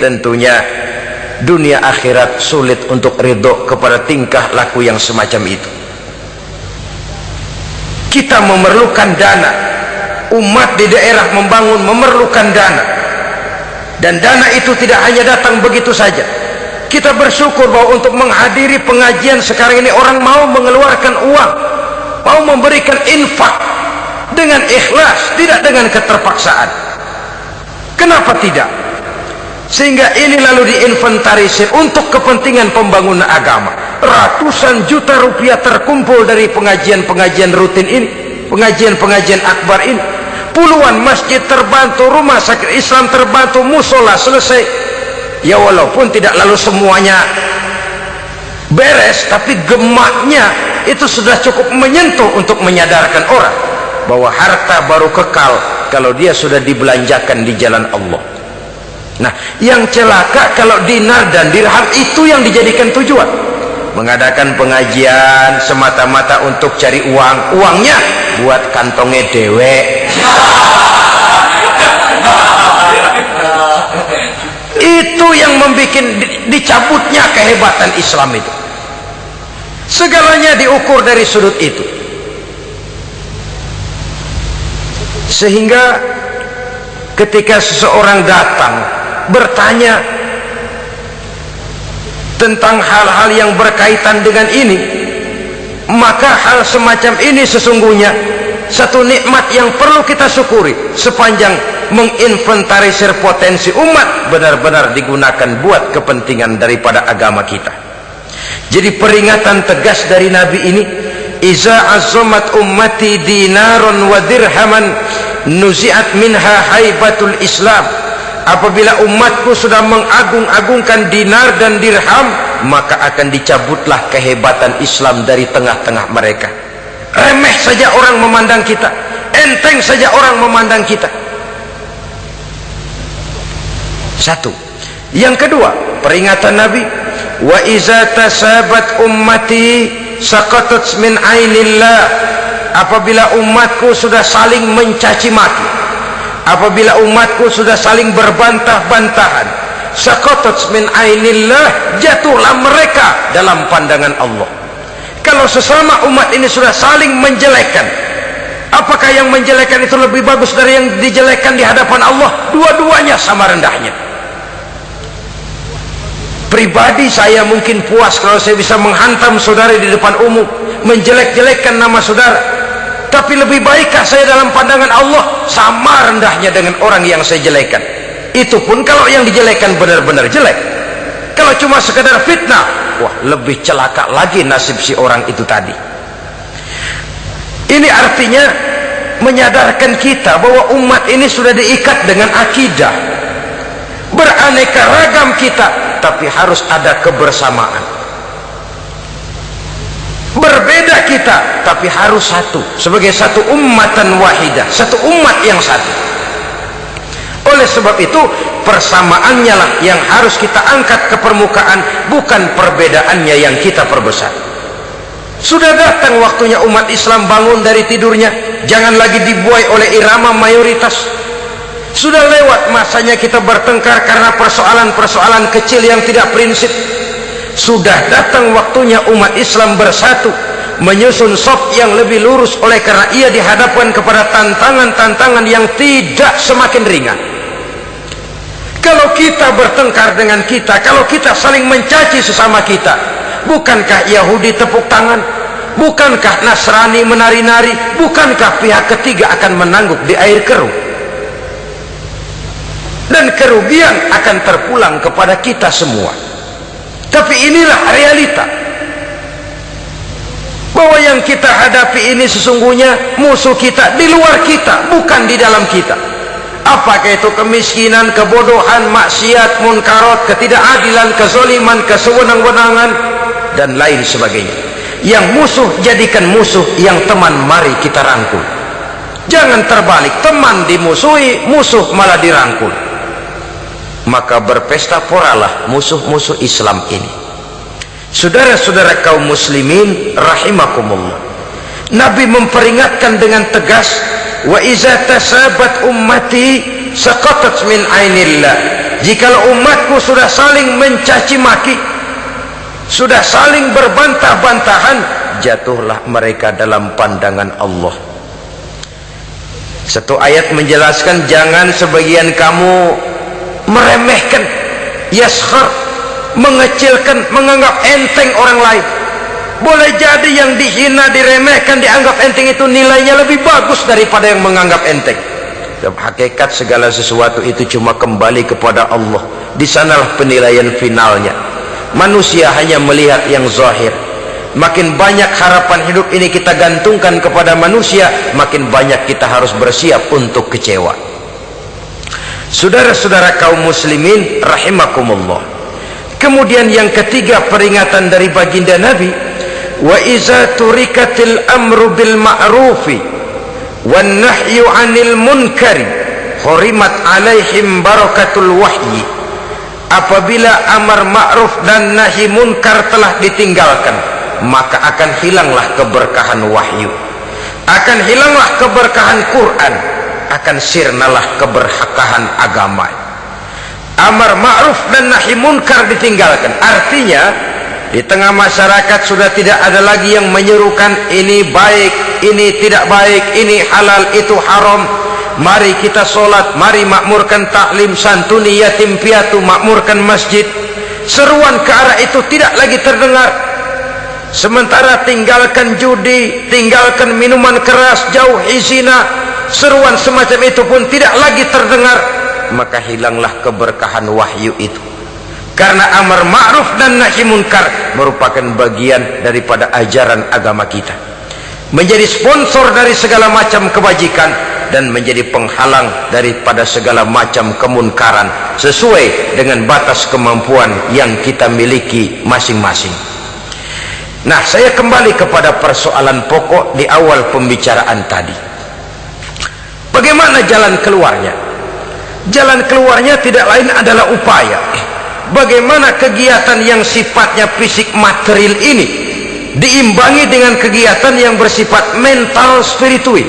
tentunya dunia akhirat sulit untuk ridho kepada tingkah laku yang semacam itu. Kita memerlukan dana, umat di daerah membangun memerlukan dana, dan dana itu tidak hanya datang begitu saja. Kita bersyukur bahwa untuk menghadiri pengajian sekarang ini orang mau mengeluarkan uang, mau memberikan infak dengan ikhlas, tidak dengan keterpaksaan. Kenapa tidak? Sehingga ini lalu diinventarisir untuk kepentingan pembangunan agama. Ratusan juta rupiah terkumpul dari pengajian-pengajian rutin ini, pengajian-pengajian akbar ini. Puluhan masjid terbantu, rumah sakit Islam terbantu, musola selesai. Ya walaupun tidak lalu semuanya beres, tapi gemaknya itu sudah cukup menyentuh untuk menyadarkan orang bahwa harta baru kekal kalau dia sudah dibelanjakan di jalan Allah. Nah, yang celaka kalau dinar dan dirham itu yang dijadikan tujuan. mengadakan pengajian semata-mata untuk cari uang, uangnya buat kantongnya dewek. Itu yang membuat dicabutnya kehebatan Islam itu. Segalanya diukur dari sudut itu. Sehingga ketika seseorang datang bertanya tentang hal-hal yang berkaitan dengan ini, maka hal semacam ini sesungguhnya satu nikmat yang perlu kita syukuri sepanjang menginventarisir potensi umat benar-benar digunakan buat kepentingan daripada agama kita. Jadi peringatan tegas dari Nabi ini, iza azzamat ummati dinaron wa dirhaman nuzi'at minha haibatul Islam. Apabila umatku sudah mengagung-agungkan dinar dan dirham, maka akan dicabutlah kehebatan Islam dari tengah-tengah mereka. Remeh saja orang memandang kita, enteng saja orang memandang kita. Satu. Yang kedua, peringatan Nabi, wa iza tasabat ummati saqatat min ainillah. Apabila umatku sudah saling mencaci maki, apabila umatku sudah saling berbantah-bantahan, saqatat min ainillah, jatuhlah mereka dalam pandangan Allah. Kalau sesama umat ini sudah saling menjelekkan, apakah yang menjelekkan itu lebih bagus dari yang dijelekkan di hadapan Allah? Dua-duanya sama rendahnya. Pribadi saya mungkin puas kalau saya bisa menghantam saudara di depan umum, menjelek-jelekkan nama saudara. Tapi lebih baikkah saya dalam pandangan Allah? Sama rendahnya dengan orang yang saya jelekkan. Itu pun kalau yang dijelekkan benar-benar jelek. Kalau cuma sekedar fitnah, wah, lebih celaka lagi nasib si orang itu tadi. Ini artinya menyadarkan kita bahwa umat ini sudah diikat dengan akidah. Beraneka ragam kita, tapi harus ada kebersamaan. Berbeda kita, tapi harus satu, sebagai satu ummatan wahidah, satu umat yang satu. Oleh sebab itu, persamaannya lah yang harus kita angkat ke permukaan, bukan perbedaannya yang kita perbesar. Sudah datang waktunya umat Islam bangun dari tidurnya, jangan lagi dibuai oleh irama mayoritas. Sudah lewat masanya kita bertengkar karena persoalan-persoalan kecil yang tidak prinsip. Sudah datang waktunya umat Islam bersatu, menyusun saf yang lebih lurus, oleh karena ia dihadapkan kepada tantangan-tantangan yang tidak semakin ringan. Kalau kita bertengkar dengan kita, kalau kita saling mencaci sesama kita, bukankah Yahudi tepuk tangan? Bukankah Nasrani menari-nari? Bukankah pihak ketiga akan menangguk di air keruh? Dan kerugian akan terpulang kepada kita semua. Tapi inilah realita, bahwa yang kita hadapi ini sesungguhnya musuh kita di luar kita, bukan di dalam kita. Apakah itu kemiskinan, kebodohan, maksiat, munkarat, ketidakadilan, kezaliman, kesewenang-wenangan, dan lain sebagainya. Yang musuh jadikan musuh, yang teman mari kita rangkul. Jangan terbalik, teman dimusuhi, musuh malah dirangkul. Maka berpesta poralah musuh-musuh Islam ini. Saudara-saudara kaum muslimin rahimakumullah, Nabi memperingatkan dengan tegas, wa iza tasabat ummati saqatat min ainillah. Jikalau umatku sudah saling mencaci maki, sudah saling berbantah-bantahan, jatuhlah mereka dalam pandangan Allah. Satu ayat menjelaskan, jangan sebagian kamu meremehkan, yaskhar, mengecilkan, menganggap enteng orang lain. Boleh jadi yang dihina, diremehkan, dianggap enteng itu nilainya lebih bagus daripada yang menganggap enteng. Dalam hakikat segala sesuatu itu cuma kembali kepada Allah. Di sanalah penilaian finalnya. Manusia hanya melihat yang zahir. Makin banyak harapan hidup ini kita gantungkan kepada manusia, makin banyak kita harus bersiap untuk kecewa. Saudara-saudara kaum muslimin rahimakumullah. Kemudian yang ketiga peringatan dari baginda Nabi, wa iza turikatil amru bil ma'rufi wan nahyu 'anil munkari hurimat alaihim barakatul wahyi. apabila amar ma'ruf dan nahi munkar telah ditinggalkan, maka akan hilanglah keberkahan wahyu, akan hilanglah keberkahan Quran, akan sirnalah keberkahan agama. Amar ma'ruf dan nahi munkar ditinggalkan, artinya di tengah masyarakat sudah tidak ada lagi yang menyerukan ini baik, ini tidak baik, ini halal, itu haram. Mari kita sholat, mari makmurkan taklim, santuni yatim piatu, makmurkan masjid. Seruan ke arah itu tidak lagi terdengar. Sementara tinggalkan judi, tinggalkan minuman keras, jauhi zina, seruan semacam itu pun tidak lagi terdengar. Maka hilanglah keberkahan wahyu itu. Karena amar ma'ruf dan nahi munkar merupakan bagian daripada ajaran agama kita, menjadi sponsor dari segala macam kebajikan dan menjadi penghalang daripada segala macam kemunkaran sesuai dengan batas kemampuan yang kita miliki masing-masing. Nah, saya kembali kepada persoalan pokok di awal pembicaraan tadi. Bagaimana jalan keluarnya? Jalan keluarnya tidak lain adalah upaya. Bagaimana kegiatan yang sifatnya fisik material ini diimbangi dengan kegiatan yang bersifat mental spiritual.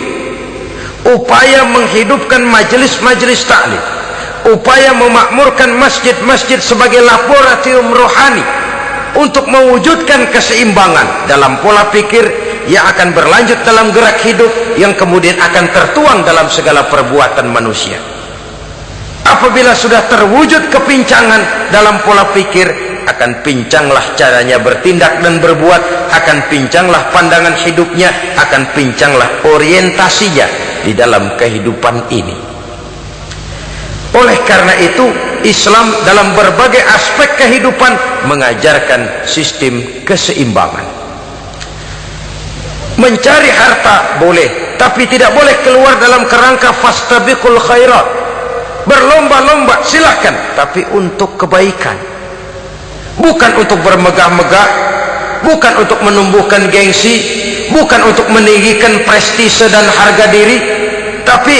Upaya menghidupkan majelis-majelis taklim, upaya memakmurkan masjid-masjid sebagai laboratorium rohani untuk mewujudkan keseimbangan dalam pola pikir yang akan berlanjut dalam gerak hidup yang kemudian akan tertuang dalam segala perbuatan manusia. Apabila sudah terwujud kepincangan dalam pola pikir, akan pincanglah caranya bertindak dan berbuat, akan pincanglah pandangan hidupnya, akan pincanglah orientasinya di dalam kehidupan ini. Oleh karena itu, Islam dalam berbagai aspek kehidupan mengajarkan sistem keseimbangan. Mencari harta boleh, tapi tidak boleh keluar dalam kerangka fastabiqul khairat. Berlomba-lomba silahkan, tapi untuk kebaikan, bukan untuk bermegah-megah, bukan untuk menumbuhkan gengsi, bukan untuk meninggikan prestise dan harga diri, tapi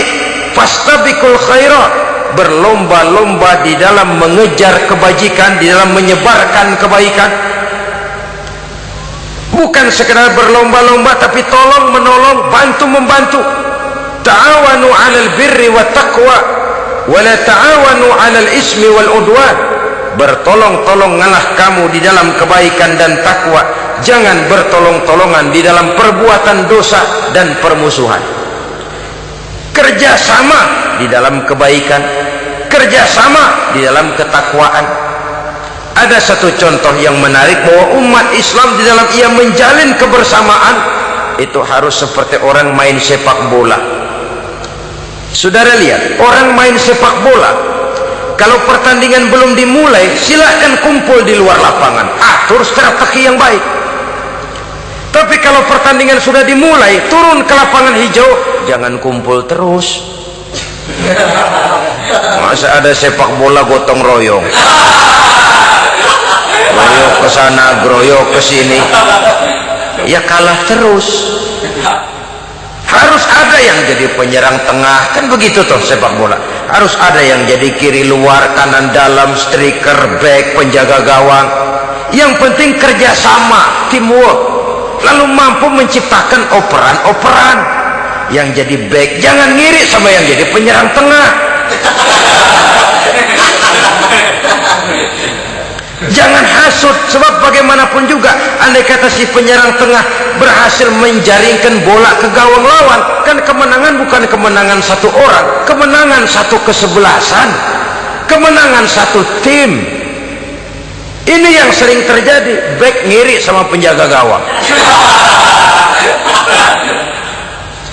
fastabiqul khairat, berlomba-lomba di dalam mengejar kebajikan, di dalam menyebarkan kebaikan. Bukan sekedar berlomba-lomba, tapi tolong menolong, bantu membantu. Ta'awanu 'alal birri wat taqwa wala ta'awanu 'alal ismi wal udwan. Bertolong-tolonganlah kamu di dalam kebaikan dan takwa, jangan bertolong-tolongan di dalam perbuatan dosa dan permusuhan. Kerjasama di dalam kebaikan, kerjasama di dalam ketakwaan. Ada satu contoh yang menarik bahwa umat Islam di dalam ia menjalin kebersamaan itu harus seperti orang main sepak bola. Saudara lihat, orang main sepak bola, kalau pertandingan belum dimulai, silahkan kumpul di luar lapangan, atur strategi yang baik. Tapi kalau pertandingan sudah dimulai, turun ke lapangan hijau, jangan kumpul terus. Masa ada sepak bola gotong royong, groyok ke sana, groyok ke sini, ya kalah terus. Harus ada yang jadi penyerang tengah, kan begitu toh sepak bola. Harus ada yang jadi kiri luar, kanan dalam, striker, back, penjaga gawang. Yang penting kerjasama, teamwork, lalu mampu menciptakan operan-operan. Yang jadi back jangan ngiri sama yang jadi penyerang tengah. Jangan hasut, sebab bagaimanapun juga andai kata si penyerang tengah berhasil menjaringkan bola ke gawang lawan, kan kemenangan bukan kemenangan satu orang, kemenangan satu kesebelasan, kemenangan satu tim. Ini yang sering terjadi, back ngiri sama penjaga gawang,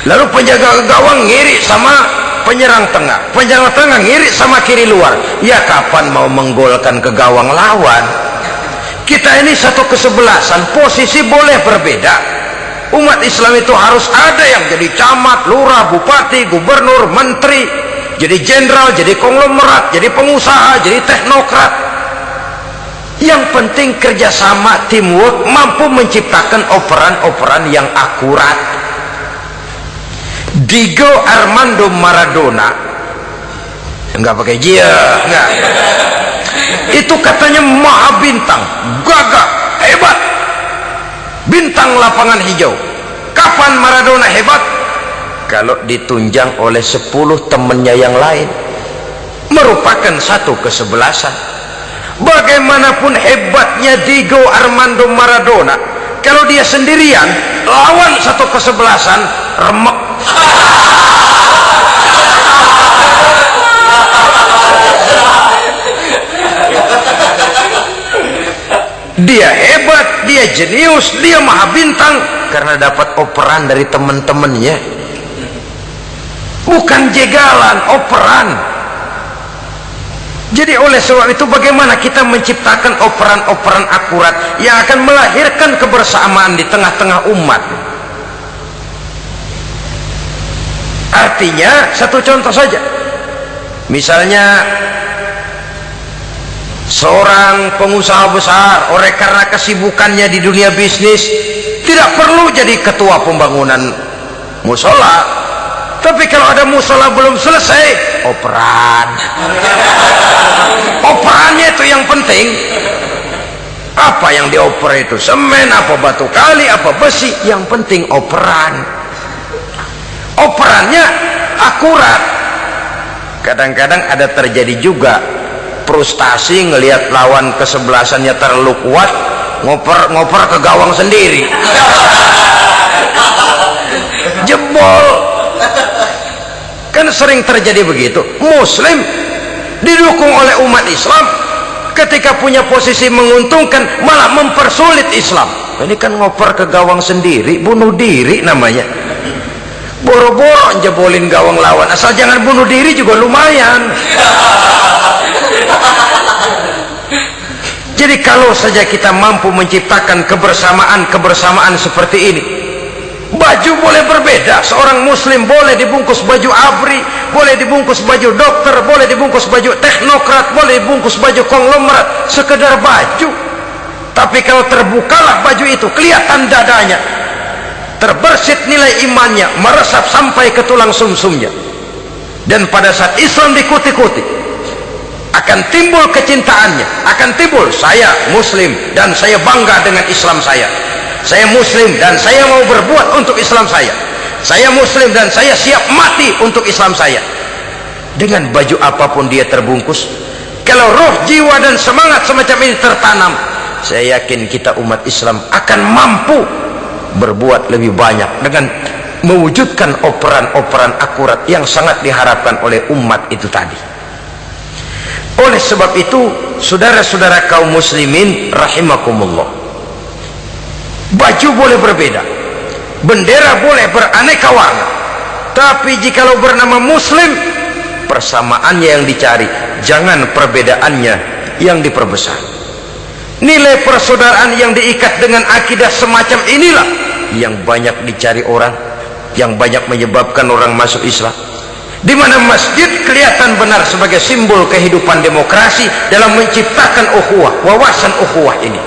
lalu penjaga gawang ngiri sama penyerang tengah, penyerang tengah ngiri sama kiri luar. Ya kapan mau menggolkan ke gawang lawan? Kita ini satu kesebelasan, posisi boleh berbeda. Umat Islam itu harus ada yang jadi camat, lurah, bupati, gubernur, menteri, jadi jenderal, jadi konglomerat, jadi pengusaha, jadi teknokrat. Yang penting kerjasama, teamwork, mampu menciptakan operan-operan yang akurat. Diego Armando Maradona, enggak pakai dia, enggak. Itu katanya maha bintang, gagah, hebat, bintang lapangan hijau. Kapan Maradona hebat? Kalau ditunjang oleh 10 temannya yang lain, merupakan satu kesebelasan. Bagaimanapun hebatnya Diego Armando Maradona, kalau dia sendirian lawan satu kesebelasan, remek. Dia hebat, dia jenius, dia maha bintang karena dapat operan dari teman-temannya, bukan jegalan, operan. Jadi oleh sebab itu, bagaimana kita menciptakan operan-operan akurat yang akan melahirkan kebersamaan di tengah-tengah umat. Artinya, satu contoh saja, misalnya seorang pengusaha besar, oleh karena kesibukannya di dunia bisnis, tidak perlu jadi ketua pembangunan musola. Tapi kalau ada musola belum selesai, operan. Operannya itu yang penting. Apa yang dioper itu? Semen, apa batu kali, apa besi? Yang penting operan. Operannya akurat. Kadang-kadang ada terjadi juga frustasi ngelihat lawan kesebelasannya terlalu kuat, ngoper ke gawang sendiri. Jebol. Kan sering terjadi begitu. Muslim didukung oleh umat Islam, ketika punya posisi menguntungkan malah mempersulit Islam. Ini kan ngoper ke gawang sendiri, bunuh diri namanya. Boro-boro jebolin gawang lawan, asal jangan bunuh diri juga lumayan. Jadi kalau saja kita mampu menciptakan kebersamaan seperti ini, baju boleh berbeda. Seorang muslim boleh dibungkus baju ABRI, boleh dibungkus baju dokter, boleh dibungkus baju teknokrat, boleh dibungkus baju konglomerat, sekedar baju. Tapi kalau terbukalah baju itu, kelihatan dadanya, terbersit nilai imannya, meresap sampai ke tulang sumsumnya, dan pada saat Islam dikuti-kuti, akan timbul kecintaannya, akan timbul, saya muslim dan saya bangga dengan Islam saya muslim dan saya mau berbuat untuk Islam saya muslim dan saya siap mati untuk Islam saya. Dengan baju apapun dia terbungkus, kalau roh, jiwa dan semangat semacam ini tertanam, saya yakin kita umat Islam akan mampu berbuat lebih banyak dengan mewujudkan operan-operan akurat yang sangat diharapkan oleh umat itu tadi. Oleh sebab itu, saudara-saudara kaum muslimin rahimakumullah, baju boleh berbeda, bendera boleh beraneka warna, tapi jikalau bernama muslim, persamaannya yang dicari, jangan perbedaannya yang diperbesar. Nilai persaudaraan yang diikat dengan akidah semacam inilah yang banyak dicari orang, yang banyak menyebabkan orang masuk Islam. Di mana masjid kelihatan benar sebagai simbol kehidupan demokrasi dalam menciptakan ukhuwah, wawasan ukhuwah ini.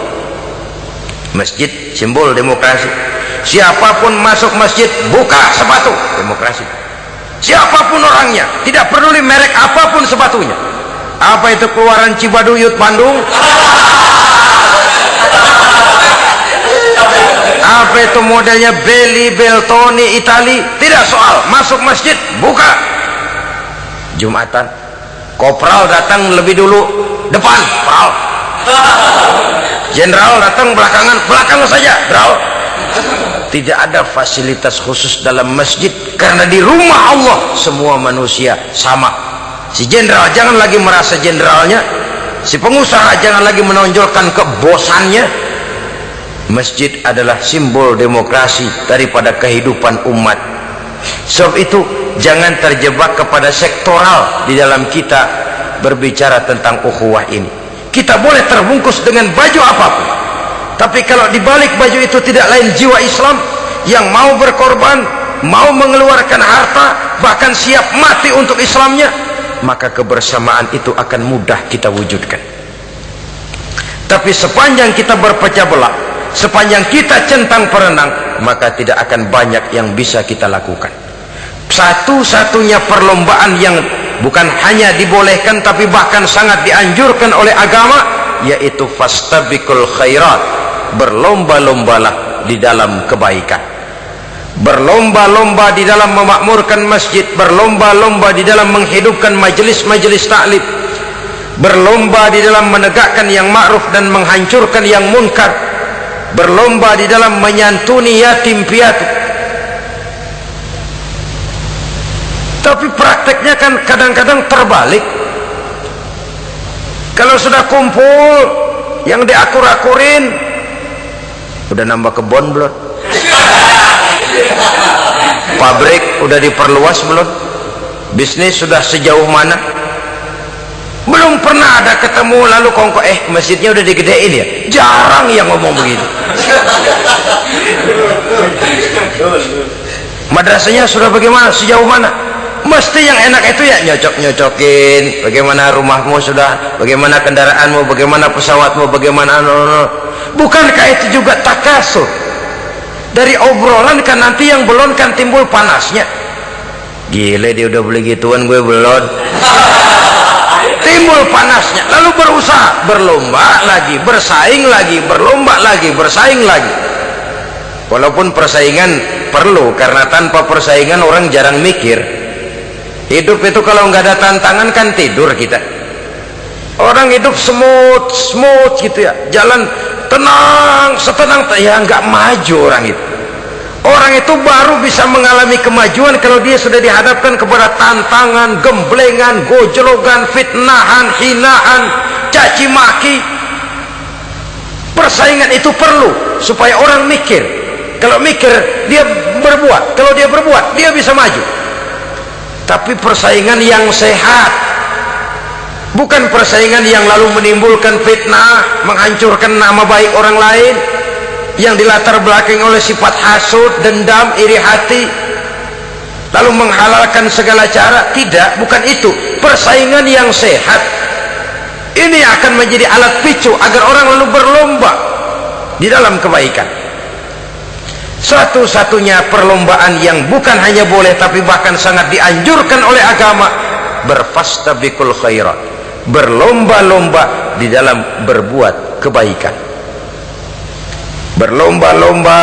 Masjid simbol demokrasi. Siapapun masuk masjid buka sepatu, demokrasi. Siapapun orangnya, tidak peduli merek apapun sepatunya. Apa itu keluaran Cibaduyut Bandung? Apa itu modelnya Belli Beltoni Itali? Tidak soal, masuk masjid buka. Jumatan, kopral datang lebih dulu depan, pral. Jenderal datang belakangan saja, pral. Tidak ada fasilitas khusus dalam masjid, karena di rumah Allah semua manusia sama. Si jenderal jangan lagi merasa jenderalnya, si pengusaha jangan lagi menonjolkan kebosannya. Masjid adalah simbol demokrasi daripada kehidupan umat. Sebab itu jangan terjebak kepada sektoral di dalam kita berbicara tentang ukhuwah ini. Kita boleh terbungkus dengan baju apapun, tapi kalau di balik baju itu tidak lain jiwa Islam yang mau berkorban, mau mengeluarkan harta, bahkan siap mati untuk Islamnya, maka kebersamaan itu akan mudah kita wujudkan. Tapi sepanjang kita berpecah belah, sepanjang kita centang perenang, maka tidak akan banyak yang bisa kita lakukan. Satu-satunya perlombaan yang bukan hanya dibolehkan tapi bahkan sangat dianjurkan oleh agama, yaitu fastabiqul khairat, berlomba-lombalah di dalam kebaikan, berlomba-lomba di dalam memakmurkan masjid, berlomba-lomba di dalam menghidupkan majelis-majelis taklim, berlomba di dalam menegakkan yang ma'ruf dan menghancurkan yang munkar, berlomba di dalam menyantuni yatim piatu. Tapi prakteknya kan kadang-kadang terbalik. Kalau sudah kumpul yang diakur-akurin, udah nambah kebon belum? Pabrik udah diperluas belum? Bisnis sudah sejauh mana? Belum pernah ada ketemu lalu kongko masjidnya udah digedein ya? Jarang yang ngomong begitu. Madrasahnya sudah bagaimana? Sejauh mana? Mesti yang enak itu ya nyocok-nyocokin, bagaimana rumahmu sudah, bagaimana kendaraanmu, bagaimana pesawatmu, bagaimana bukankah itu juga takasur? Dari obrolan kan nanti yang belum kan timbul panasnya. Gile dia udah beli gituan, gue belum. Timbul panasnya, lalu berusaha, berlomba lagi, bersaing lagi, berlomba lagi, bersaing lagi. Walaupun persaingan perlu, karena tanpa persaingan orang jarang mikir. Hidup itu kalau nggak ada tantangan kan tidur kita. Orang hidup smooth gitu ya, jalan tenang, setenang ya nggak maju orang itu. Orang itu baru bisa mengalami kemajuan kalau dia sudah dihadapkan kepada tantangan, gemblengan, gojlogan, fitnahan, hinaan, caci maki. Persaingan itu perlu supaya orang mikir. Kalau mikir dia berbuat, kalau dia berbuat dia bisa maju. Tapi persaingan yang sehat, bukan persaingan yang lalu menimbulkan fitnah, menghancurkan nama baik orang lain, yang dilatar belakangi oleh sifat hasud, dendam, iri hati, lalu menghalalkan segala cara. Tidak, bukan itu. Persaingan yang sehat ini akan menjadi alat picu agar orang lalu berlomba di dalam kebaikan. Satu-satunya perlombaan yang bukan hanya boleh tapi bahkan sangat dianjurkan oleh agama, berfastabiqul khairat, berlomba-lomba di dalam berbuat kebaikan. Berlomba-lomba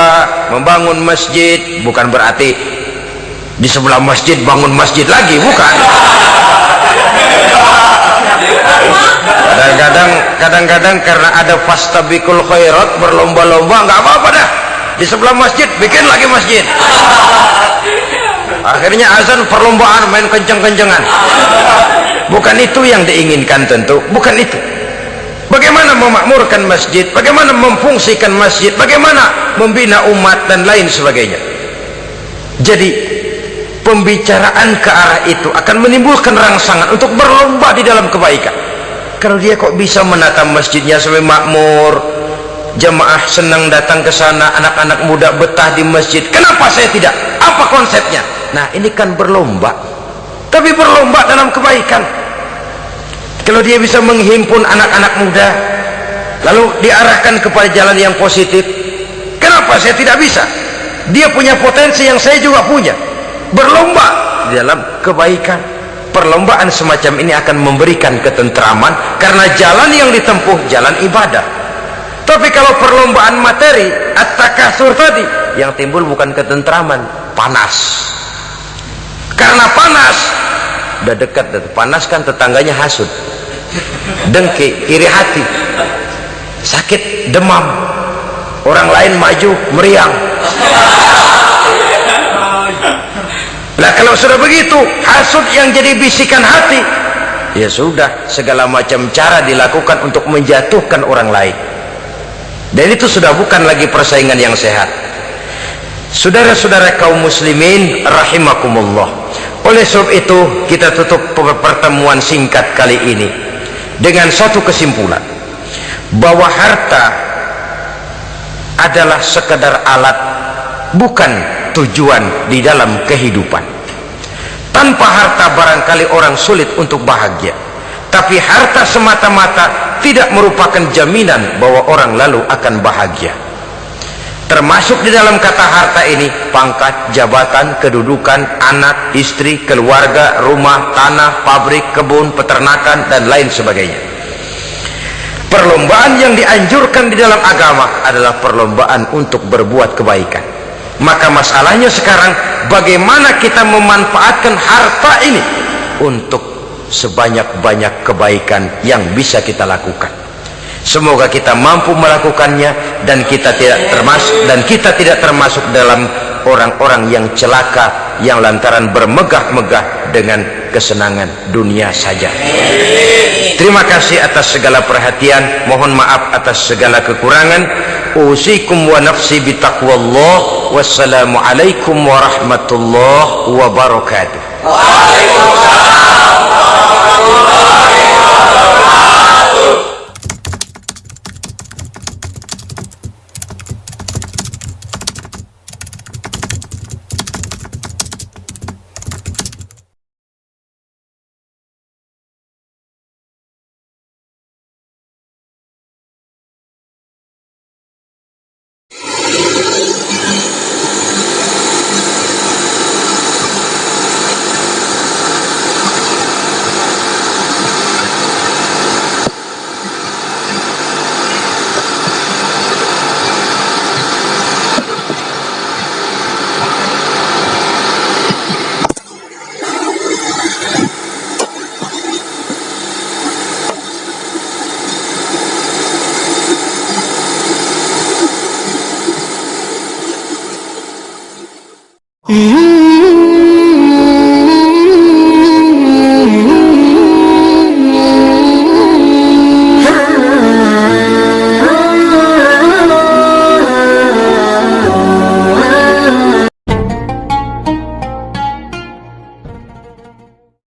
membangun masjid bukan berarti di sebelah masjid bangun masjid lagi, bukan. Kadang-kadang karena ada fastabiqul khairat, berlomba-lomba, nggak apa-apa dah, di sebelah masjid bikin lagi masjid. Akhirnya azan perlombaan main kenceng-kencengan. Bukan itu yang diinginkan, tentu bukan itu. Bagaimana memakmurkan masjid, bagaimana memfungsikan masjid, bagaimana membina umat dan lain sebagainya. Jadi pembicaraan ke arah itu akan menimbulkan rangsangan untuk berlomba di dalam kebaikan. Kalau dia kok bisa menata masjidnya sampai makmur, jamaah senang datang ke sana, anak-anak muda betah di masjid, kenapa saya tidak? Apa konsepnya? Nah, ini kan berlomba, tapi berlomba dalam kebaikan. Kalau dia bisa menghimpun anak-anak muda lalu diarahkan kepada jalan yang positif, kenapa saya tidak bisa? Dia punya potensi yang saya juga punya. Berlomba di dalam kebaikan. Perlombaan semacam ini akan memberikan ketentraman karena jalan yang ditempuh jalan ibadah. Tapi kalau perlombaan materi, at-takasur tadi, yang timbul bukan ketentraman, panas. Karena panas, udah dekat, panas kan tetangganya hasud, dengki, iri hati, sakit, demam, orang lain maju, meriang. Nah, kalau sudah begitu, hasud yang jadi bisikan hati, ya sudah, segala macam cara dilakukan untuk menjatuhkan orang lain. Dan itu sudah bukan lagi persaingan yang sehat. Saudara-saudara kaum muslimin rahimakumullah, oleh sebab itu kita tutup pertemuan singkat kali ini dengan satu kesimpulan, bahwa harta adalah sekedar alat, bukan tujuan di dalam kehidupan. Tanpa harta barangkali orang sulit untuk bahagia, tapi harta semata-mata tidak merupakan jaminan bahwa orang lalu akan bahagia. Termasuk di dalam kata harta ini pangkat, jabatan, kedudukan, anak, istri, keluarga, rumah, tanah, pabrik, kebun, peternakan, dan lain sebagainya. Perlombaan yang dianjurkan di dalam agama adalah perlombaan untuk berbuat kebaikan. Maka masalahnya sekarang bagaimana kita memanfaatkan harta ini untuk sebanyak-banyak kebaikan yang bisa kita lakukan. Semoga kita mampu melakukannya dan kita tidak termasuk dalam orang-orang yang celaka yang lantaran bermegah-megah dengan kesenangan dunia saja. Terima kasih atas segala perhatian, mohon maaf atas segala kekurangan. Usikum wa nafsi bitaqwallah. Wassalamualaikum warahmatullahi wabarakatuh. Waalaikumsalam.